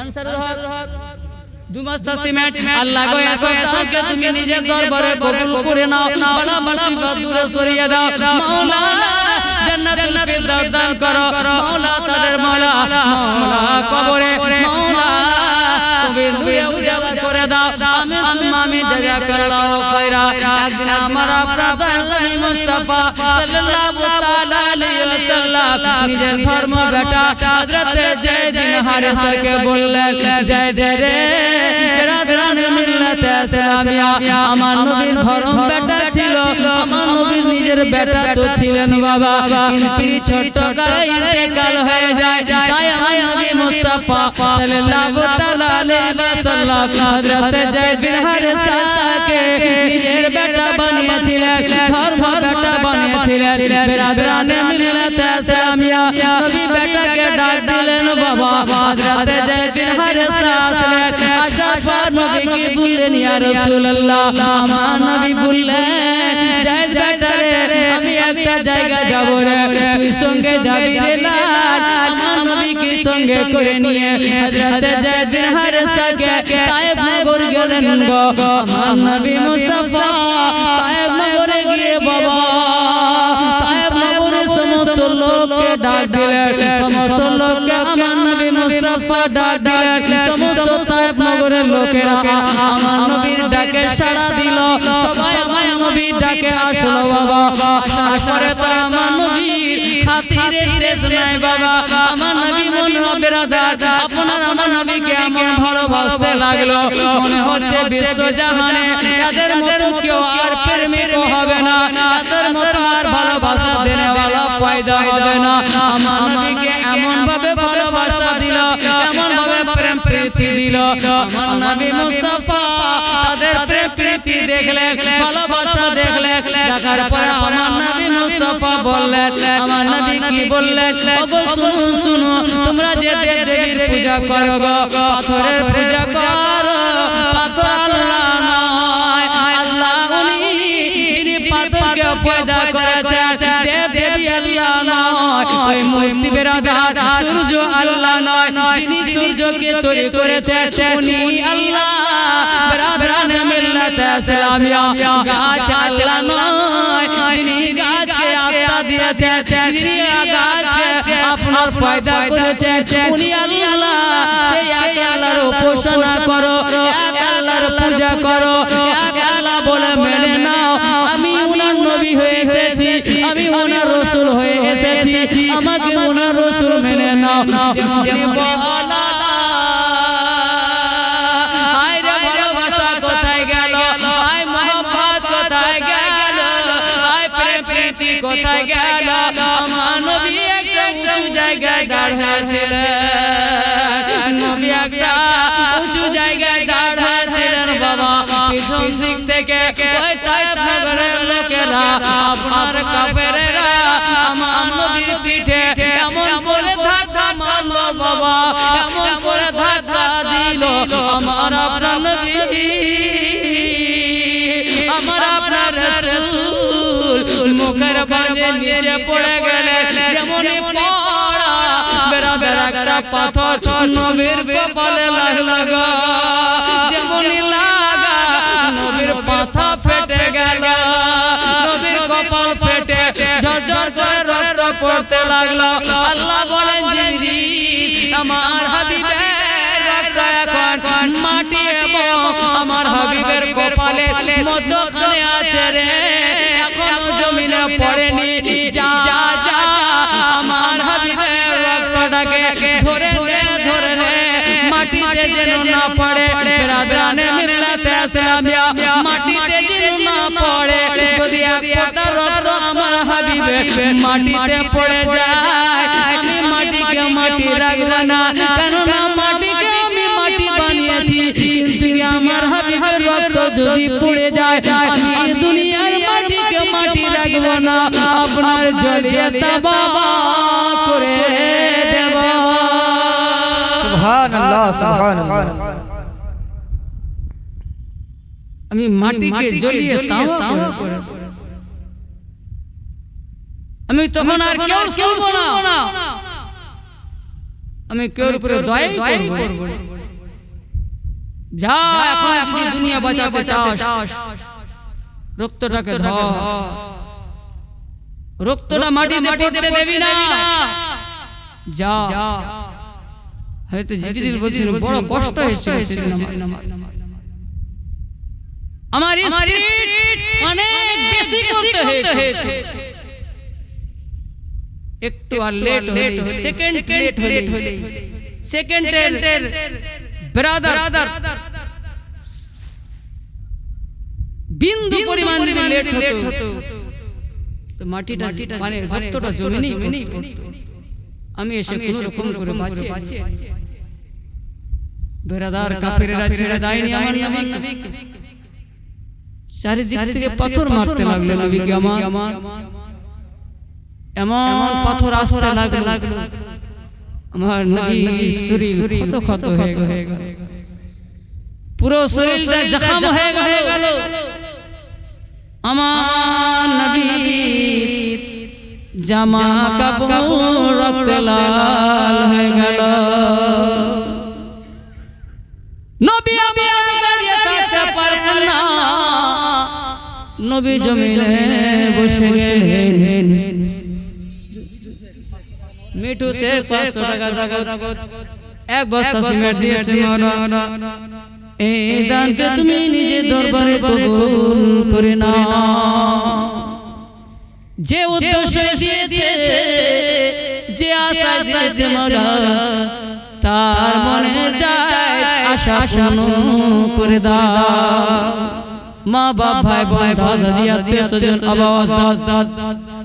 S1: আনসারুল হক 2 বস্তা সিমেন্ট আল্লাহ গো এই সন্তানকে তুমি নিজের দরবারে কবুল করে নাও বালা মুসিবত দূরে সরিয়ে দাও মাওলা জান্নাতুল ফিরদাউস দান করো মাওলা তাদের মাওলা কবরে মাওলা কবর নূরে উজালা করে দাও আমিন সুম্মা আমিন জাযাকাল্লাহু খায়রা একদিন আমার আপনার নবী মুস্তাফা সাল্লাল্লাহু তাআলা আলাইহি ওয়াসাল্লাম নিজের ধর্ম বেটা হযরত যায়েদ বিন হারেসাকে বললেন যায়েদ রে রাদরানে মিল্লাত ইসলামিয়া আমার নবীর ধর্ম বেটা ছিল আমার নবীর নিজের বেটা তো ছিলেন বাবা কিন্তু ছোট করে ইন্তেকাল হয়ে যায় তাই আমার নবী মুস্তাফা সাল্লাল্লাহু তাআলা আলাইহি ওয়াসাল্লাম হযরত যায়েদ বিন হারেসাকে নিজের বেটা বানিয়েছিলেন ধর্ম বেটা বানিয়েছিলেন বিরাদরানে মিল্লাত ইসলামিয়া নবী বেটাকে ডাক দিলেন বাবা হযরত যায়েদ বিন হারেসা আসলেন আসার পর নবীকে বললেন ইয়া রাসূলুল্লাহ আমার নবী বললেন যায়েদ বেটা রে আমি একটা জায়গা যাব রে তুই সঙ্গে যাবি রে লাল আমার নবীকে সঙ্গে করে নিয়ে হযরত যায়েদ বিন হারেসাকে তায়েব নগর গেলেন গো আমার নবী মুস্তাফা তায়েব নগরে গিয়ে বাবা তায়েব নগরে সমস্ত লোককে ডাক দিলেন সমস্ত লোককে আমার নবী মুস্তাফা ডাক দিলেন সমস্ত তায়েব নগরের লোকেরা আমার নবীর ডাকে সাড়া দিল সবাই আমার নবীর ডাকে আসলো বাবা আসার পরে তো আমার নবীর খাতিরে শেষ নাই বাবা আমার নবী মন বেরাদার আপনার আমার নবীকে এমন ভালোবাসতে লাগলো মনে হচ্ছে বিশ্ব জাহানে এদের মতো কেউ আর প্রেমিক হবে না এদের মতো আর ভালোবাসা দেনেওয়ালা পয়দা হবে না আমার নবীকে এমন ভাবে ভালোবাসা দিল এমন ভাবে প্রেম প্রীতি দিল আমার নবী মুস্তাফা তাদের প্রেম প্রীতি দেখলেন ভালোবাসা দেখলেন দেখার পরে আমার নবী মুস্তাফা বললেন আমার নবী কি বললেন ওগো শুনো শুনো তোমরা যে দেব দেবীর পূজা করো গো পাথরের পূজা করো পাথর আল্লাহ নয় আল্লাহ উনি যিনি পাথরকে পয়দা করেছেন দেব দেবী আল্লাহ নয় ওই মূর্তি বেরাদার সূর্য আল্লাহ নয় যিনি সূর্যকে তৈরি করেছেন উনি আল্লাহ বেরাদারানে মিল্লাত ইসলামিয়া গাছ আল্লাহ নয় যিনি গাছকে আত্মা দিয়েছেন যিনি গাছকে আপনার পয়দা করেছেন উনি আল্লাহ সেই এক আল্লাহর উপাসনা করো এক আল্লাহর পূজা করো এক আল্লাহ বলে মেনে নাও আমি উনার নবী হয়ে এসেছি আমি উনার রাসূল হয়ে এসেছি আমাকে উনার রাসূল মেনে নাও যেমনই বলা হায় রে ভালোবাসা কোথায় গেল হায় মহব্বত কোথায় গেল হায় প্রেম প্রীতি কোথায় গেল আমার নবী একটা উঁচু জায়গায় দাঁড় হয়েছিলেন নবী একটা উঁচু জায়গায় দাঁড় হয়েছিলেন বাবা পিছন দিক থেকে ওই তায়েব নগরের লোকেরা আপনার কাফেরেরা আমার নবীর পিঠে এমন করে ধাক্কা মারলো বাবা এমন করে ধাক্কা দিল আমার আপনার নবী আমার আপনার রাসূল মুখের বাজে নিচে পড়ে গেলেন যেমনই পড়া বেরাদার একটা পাথর নবীর কপালে লাগা যেমনই লাগা নবীর পাথা ফেটে গেল নবীর কপাল ফেটে ঝরঝর করে রক্ত পড়তে লাগলো আল্লাহ বলেন জিবরিল আমার হাবিবের রক্ত এখন মাটি এবং আমার হাবিবের কপালের মধ্যখানে আছে রে এখনো জমিনে পড়েনি যা যা আমার হাবিবের রক্তটাকে ধরে নে মাটিতে যেন না পড়ে বেরাদরানে মিল্লাত ইসলামিয়া মাটিতে যেন না পড়ে যদি এক ফোঁটা রক্ত আমার হাবিবের মাটিতে পড়ে যায় আমি মাটিকে মাটি রাখব না কেননা মাটিকে আমি মাটি বানিয়েছি কিন্তু আমার হাবিবের রক্ত যদি পড়ে যায় আমি দুনিয়ার মাটিকে মাটি রাখব না আপনার জ্বলিয়ে তাবা করে দেব
S3: সুবহানাল্লাহ সুবহানাল্লাহ
S1: আমি মাটিকে জ্বলিয়ে তাওয়া করে আমি তখন আর কেউ শুনবো না, আমি কেউর উপরে দয়াই করব। যা এখন যদি দুনিয়া বাঁচাতে চাস রক্তটাকে ধর, রক্তটা মাটিতে পড়তে দেবি না, যা। হয়তো জিবরিল বলছেন বড় কষ্ট হয়েছিল সেদিন আমার স্পিরিট অনেক বেশি করতে হয়েছে, একটু আর লেট হলে সেকেন্ড লেট হলে সেকেন্ডের ব্রাদার বিন্দু পরিমাণ যদি লেট হতো তো মাটিটা মানে রক্তটা জমিনেই পড়তো। আমি এসে কোন রকম করে বাঁচি। ব্রাদার কাফিরেরা ছেড়ে দেয়নি আমার নবীকে, চারিদিক থেকে পাথর মারতে লাগলো নবীকে আমার, এমন পাথর আসতে লাগলো আমার নবীর শরীর ক্ষত ক্ষত হয়ে গেল, পুরো শরীরটা জখম হয়ে গেল। আমার নবীর জামা কাপড় রক্তে লাল হয়ে গেল। নবী আমার দাঁড়িয়ে থাকতে পারেন না, নবী জমিনে বসে গেলেন। মিঠু সে 500 টাকা নগদ, এক বস্তা সিমেন্ট দিয়েছে মারা। এই দানকে তুমি নিজে দরবারে কবুল করে নাও। যে উদ্দেশ্য দিয়েছে, যে আশা দিয়েছে মারা, তার মনের যায় আশা পূর্ণ করে দাও। মা বাপ ভাই বোন দাদা দাদি আত্মীয় স্বজন আবাস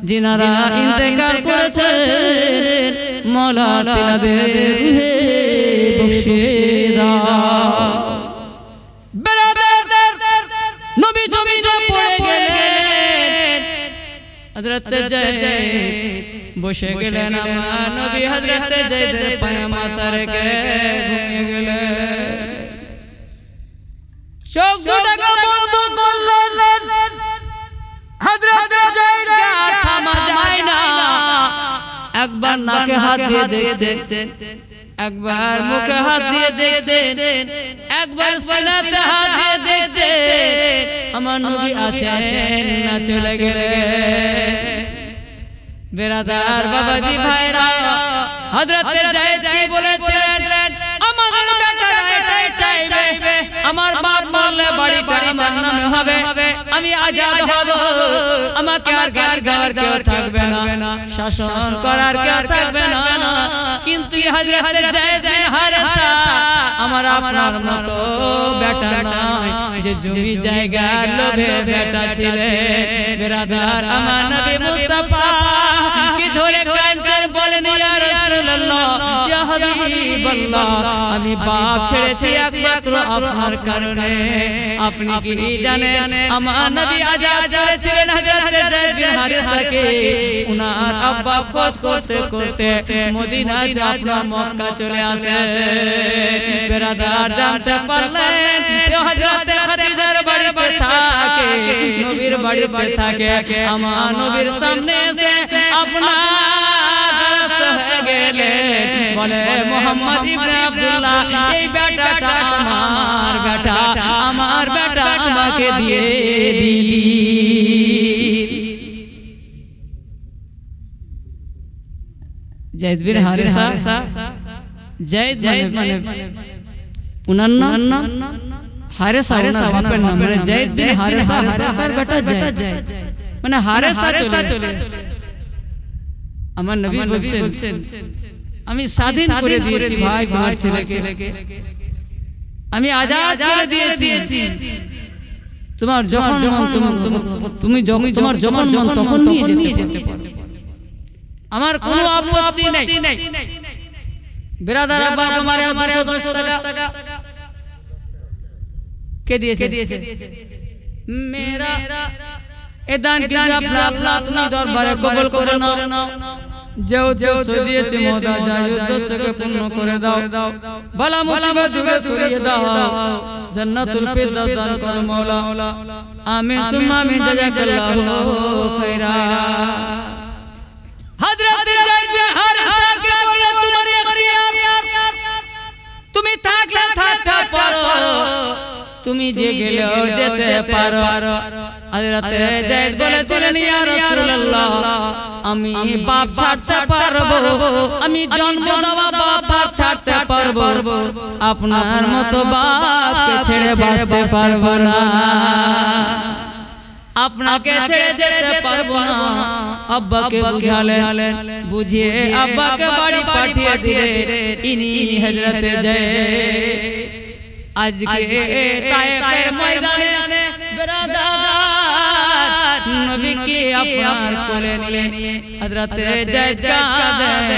S1: যিনারা ইন্তেকাল করেছে মওলা তিনাদের রুহে বখশে দাও। বেরাদার নবী জমিনে পড়ে গেলেন, হযরত যায়েদ বসে গেলেন। আমার নবী হযরত যায়েদের পায়ে মাথা রেখে ঘুমিয়ে গেলেন। চোখ দুটাকে বন্ধ করলেন, হযরত যায়েদকে আর থামা যায় না। একবার নাকে হাত দিয়ে দেখছেন, একবার মুখে হাত দিয়ে দেখছেন, একবার সিনাতে হাত দিয়ে দেখছেন। আমার নবী আসেন না চলে গেলেন। বেরাদার বাবাজি ভাইরা, হযরত যায়েদ কি বলেছিলেন? আমাদের বেটারা এটাই চাইবে, আমার বাপ মরলে বাড়িটা আমার নামে হবে, আমি আজাদ হব, আমাকে আর গালি দেওয়ার কেউ থাকবে না, শাসন করার কেউ থাকবে না। কিন্তু হযরত যায়েদ বিন হারেসা আমার আপনার মতো বেটা নয় যে জমি জায়গার লোভে বেটা ছিলেন। বেরাদার আমার নবী মুস্তাফা কি ধরে কাঁদছেন, বলেন ইয়া রাসূলুল্লাহ, ইয়া হাবিবাল্লাহ, আমি বাপ ছেড়েছি একমাত্র আপনার কারণে। আপনি কি জানেন আমার নবী আজাদ করেছিলেন হযরত যায়েদ বিন হারেসাকে? উনার আব্বা খোঁজ করতে করতে মদিনা যে আপনার মক্কা চলে আসে। বেরাদার জানতে পারলেন হযরত খাদিজার বাড়িতে থাকে, নবীর বাড়িতে থাকে। আমার নবীর সামনে এসে আপনার দ্বারস্থ হয়ে গেলেন, বলে মুহাম্মদ ইবনে আব্দুল্লাহ, এই বেটাটা আমার বেটা, আমার বেটা আমাকে দিয়ে দি। যায়েদ বিন হারেসা, যায়েদ মানে উনার নাম হারেসা, উনার বাপের নাম মানে যায়েদ বিন হারেসা, হারেসার বেটা যায়েদ মানে হারেসা চলে আসে। আমার নবী বলছেন আমি স্বাধীন করে দিয়েছি ভাই তোমার ছেলেকে, আমি আজাদ করে দিয়েছি। তোমার যখন মন তুমি তোমার যখন মন তখন নিয়ে যেতে পারো, আমার কোনো আপত্তি নাই। বেরাদার বাপ আমার 210 টাকা কে দিয়েছে? মেরা এ দান কি আপনি আল্লাহ তুমি দরবারে কবুল করে নাও। যে উদ্দেশ্য দিয়েছে মওলা যাই উদ্দেশ্যকে পূর্ণ করে দাও বালা মুসিবত দূরে সরিয়ে দাও জান্নাতুল ফিরদাউস দান করো মওলা আমিন সুম্মা আমিন জাযাকাল্লাহু খায়রা হযরত যায়েদ বিন হারিসা কে বলে তোমার ইখতিয়ার তুমি থাকলে থাকতে পারো তুমি যে গেলেও যেতে পারো হযরত যায়েদ বলেছিলেন ইয়া রাসূলুল্লাহ আমি বাপ ছাড়তে পারবো আমি জন্ম দেওয়া বাপ ছাড়তে পারবো আপনার মতো বাপকে ছেড়ে বাঁচতে পারবো না আপনাকে ছেড়ে যেতে পারবো না আব্বাকে বুঝালেন বুঝিয়ে আব্বাকে বাড়ি পাঠিয়ে দিলেন ইনি হযরত যায়েদ আজকে তায়েফের ময়দানে বেরাদার নবীকে আপনার কোলে নিয়ে হযরত যায়েদ কাঁদেন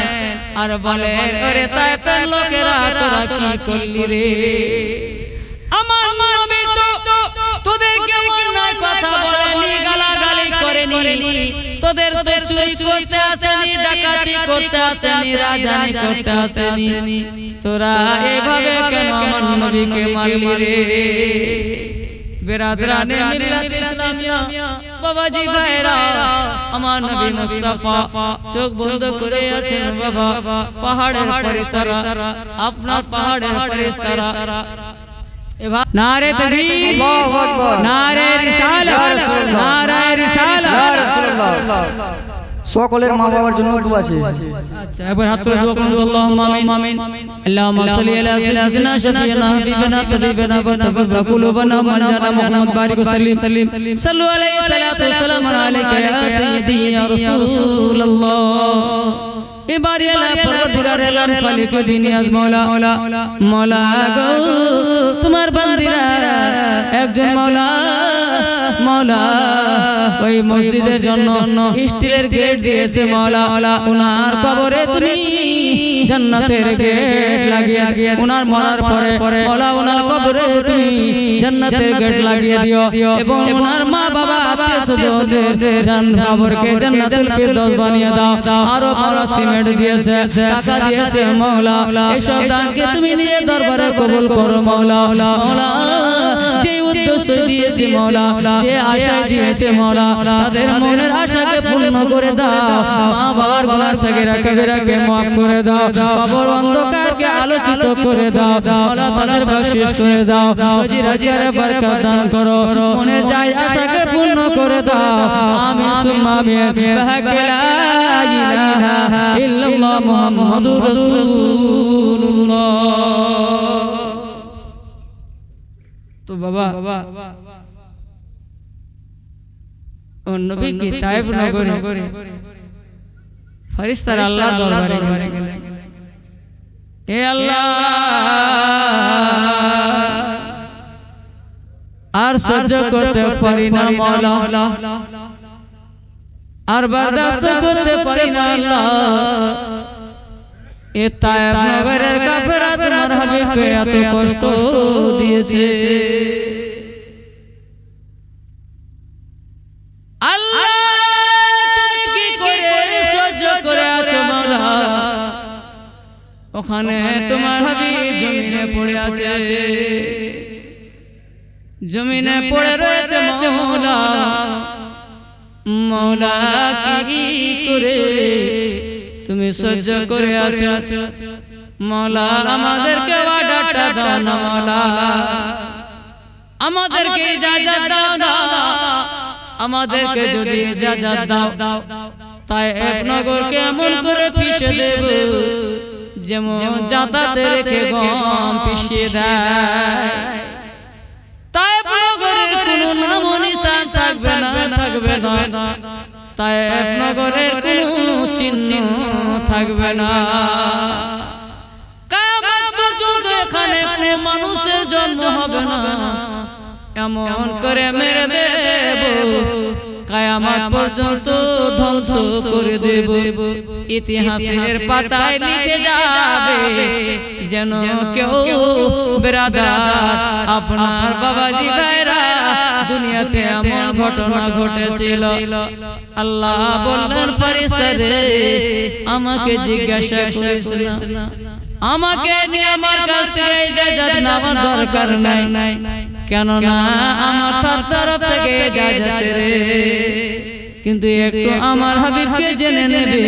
S1: আর বলে ওরে তায়েফের লোকেরা তোরা কি করলি রে আমার নবী তো তোদেরকে অন্যায় কথা বলেনি গালাগালি করেনি তোদের তো চুরি করতে আসেনি ডাকাতি করতে আসেনি রাজানি করতে আসেনি তোরা এভাবে কেন আমার নবীকে মারলি রে বেরাদরানে মিল্লাত ইসলামিয়া বাবাজি ভাইরা আমার নবী মুস্তাফা চোখ বন্ধ করে আছেন বাবা পাহাড়ের ফেরেশতারা আপনার পাহাড়ের ফেরেশতারা নারে তাকবীর
S3: আল্লাহু আকবার
S1: নারে রিসালাত নারে রিসালাত
S3: ইয়া রাসূলুল্লাহ সকলের মা বাবার জন্য দোয়া আছে
S1: আচ্ছা একবার হাত তুলে দোয়া করুন আল্লাহুম্মা আমিন আল্লাহুম্মা সাল্লি আলা সাইয়্যিদিনা শাফিঈনা হাবিবিনা তাবিবিনা ওয়া তাবিবা কুলুবানা মানজানা মুহাম্মদ বারিক সাল্লিম সাল্লু আলাইহি সালাতু ওয়া সালামু আলাইকা ইয়া সাইয়্যিদি ইয়া রাসূলুল্লাহ এবারে আল্লাহ পরবর্তীকার এলান খালিক বিনিয়াজ মাওলা মাওলা গো তোমার বান্দীরা একজন মাওলা মাওলা ওই মসজিদের জন্য স্টিলের গেট দিয়েছে মাওলা ওনার কবরে তুমি জান্নাতের গেট লাগিয়ে ওনার মরার পরে মাওলা ওনার কবরে তুমি জান্নাতের গেট লাগিয়ে দিও এবং ওনার মা বাবা আত্মীয়স্বজনদের কবরকে জান্নাতুল ফিরদৌস বানিয়ে দাও আরো মাওলা সিমেন্ট দিয়েছে টাকা দিয়েছে মাওলা এসব দানকে তুমি নিজের দরবারে কবুল করো মাওলা মাওলা যে উদ্দেশ্য দিয়েছে মাওলা যে আশা দিয়েছে মাওলা তাদের মনের আশাকে পূর্ণ করে দাও মা বাবার গুনাহ সাগীরা কবিরাকে maaf করে দাও কবর অন্ধকারকে আলোকিত করে দাও মাওলা তাদের বখশিশ করে দাও রোজি রাজিয়ারে বরকত দান করো মনের যায় আশাকে পূর্ণ করে দাও আমিন সুম্মা আমিন বাহাক্লা ইলাহা ইল্লাল্লাহ মুহাম্মাদুর রাসূলুল্লাহ তো বাবা ও নবী কি তায়েফ নগরে ফেরেশতারা আল্লাহর দরবারে গেলেন হে আল্লাহ আর সহ্য করতে পারি না মাওলা আর বরদাস্ত করতে পারি না আল্লাহ এ তায়েফ নগরের কাফেররা তোমার হাবিবকে এত কষ্ট দিয়েছে আল্লাহ তুমি কি করে সহ্য করে আছো মাওলা ওখানে তোমার হাবিব জমিনে পড়ে আছে জমিনে পড়ে রয়েছে মাওলা মাওলা কি করে তুমি সহ্য করে আছো মাওলা আমাদেরকে ওয়াদাটা দাও না মাওলা আমাদেরকে ইজাজত দাও না আমাদেরকে যদি ইজাজত দাও তায়েফ নগরকে এমন করে পিষে দেব যেমন জাতাতে রেখে গম পিষিয়ে দেয় তায়েফ নগরের কোনো নাম নিশান থাকবে না তায়েফ নগরের কোনো চিহ্ন থাকবে না কিয়ামত পর্যন্ত এখানে কোনো মানুষের জন্ম হবে না এমন করে মেরে দেব কিয়ামত পর্যন্ত ধ্বংস করে দেব ইতিহাসের পাতায় লিখে যাবে যেন কেউ বেরাদার আপনার বাবাজি ভাইরা দুনিয়াতে এমন ঘটনা ঘটেছিল আল্লাহ বললেন ফেরেশতা রে আমাকে জিজ্ঞাসা করিস না আমাকে নিয়ে আমার কাছ থেকে ইজাজত নেওয়ার দরকার নাই কেন না আমার তরফ থেকে ইজাজত রে কিন্তু একটু আমার হাবিবকে জেনে নেবে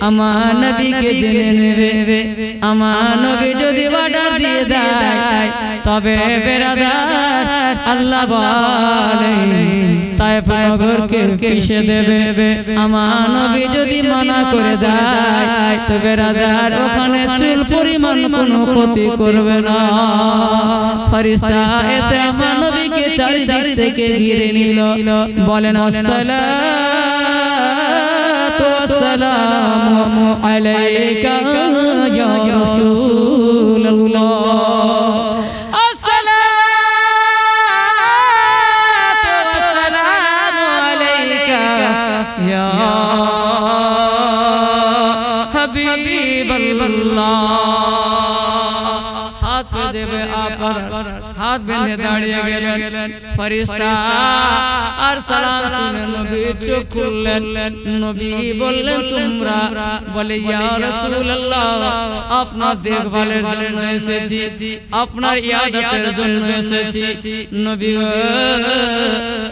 S1: আমার নবীকে জেনে নেবে আমার নবী যদি অর্ডার দিয়ে দেয় তবে বেরাদার আল্লাহ বলেন তায়েফ নগরকে পিষে দেবে আমার নবী যদি মানা করে দেয় তো বেরাদার ওখানে চুল পরিমাণ কোনো ক্ষতি করবে না ফেরেশতা এসে আমার নবীকে চারিদিক থেকে ঘিরে নিল বলেন আসসালাতু ওয়াসসালামু আলাইকা ইয়া রাসূলুল্লাহ हाथ बेंधे दाड़िए गेलेन फरिश्ता और सलाम सुने नबी चोख खुललेन नबी बोललेन তোমরা বলে ইয়া রাসূলুল্লাহ আপনার দেখভালের জন্য এসেছি আপনার ইয়াদতের জন্য এসেছি নবী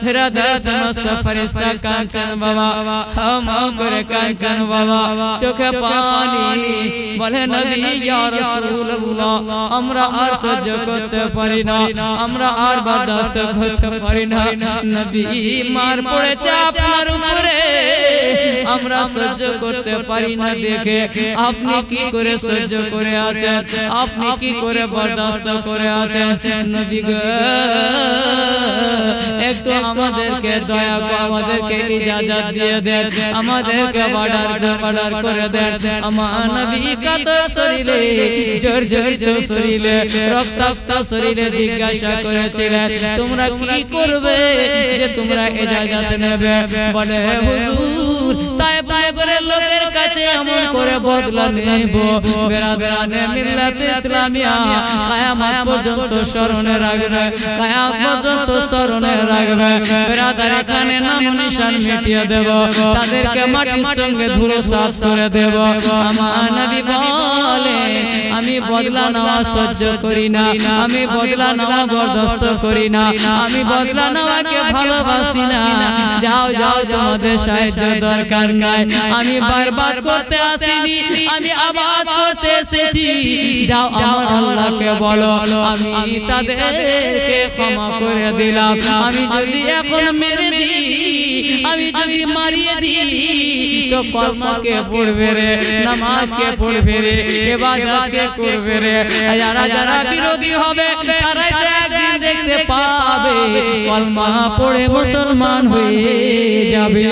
S1: ফেরাদার সমস্ত ফেরেশতা কাঁদছেন বাবা হাম করে কাঁদছেন বাবা চোখে পানি বলে নবী ইয়া রাসূলুল্লাহ আমরা আর সহ্য করতে পারি না আমরা আর বরদাস্ত করতে পারি না নবী মার পড়েছে আপনার উপরে আমরা সহ্য করতে পারি না দেখে আপনি কি করে সহ্য করে আছেন আপনি কি করে বরদাস্ত করে আছেন নবী গো একটু আমাদেরকে দয়া করে আমাদেরকে ইজাজত দিয়ে দেন আমাদেরকে অর্ডার করে দেন আমার নবী কাতর শরীরে জর্জরিত শরীরে রক্তাক্ত শরীরে জিজ্ঞাসা করেছিলেন তোমরা কি করবে যে তোমরা ইজাজত নেবে বলে হুজুর তায়েফ নগরের লোকের কাছে এমন করে বদলা নেব বেরাদারানে মিল্লাত ইসলামিয়া কিয়ামত পর্যন্ত স্মরণে রাখবে কিয়ামত পর্যন্ত স্মরণে রাখবে বেরাদার এখানে নাম নিশান মিটিয়ে দেব তাদেরকে মাটির সঙ্গে ধুলোসাৎ করে দেব আমার নবী বলে আমি বদলা নেওয়া সহ্য করি না আমি বদলা নেওয়া বরদাস্ত করি না আমি বদলা নেওয়াকে ভালোবাসি না যাও যাও তোমাদের সাহায্য দরকার নাই আমি বরবাদ করতে আসিনি আমি আবাদ করতে এসেছি যাও আমার আল্লাহকে বলো আমি তাদেরকে ক্ষমা করে দিলাম আমি যদি এখন মেরে দিই আমি যদি মারিয়ে দিই তো কলমাকে পড়বে রে নামাজকে পড়বে রে ইবাদতকে করবে রে যারা যারা বিরোধী হবে তারাই তো একদিন দেখতে পাবে কলমা পড়ে মুসলমান হয়ে যাবে।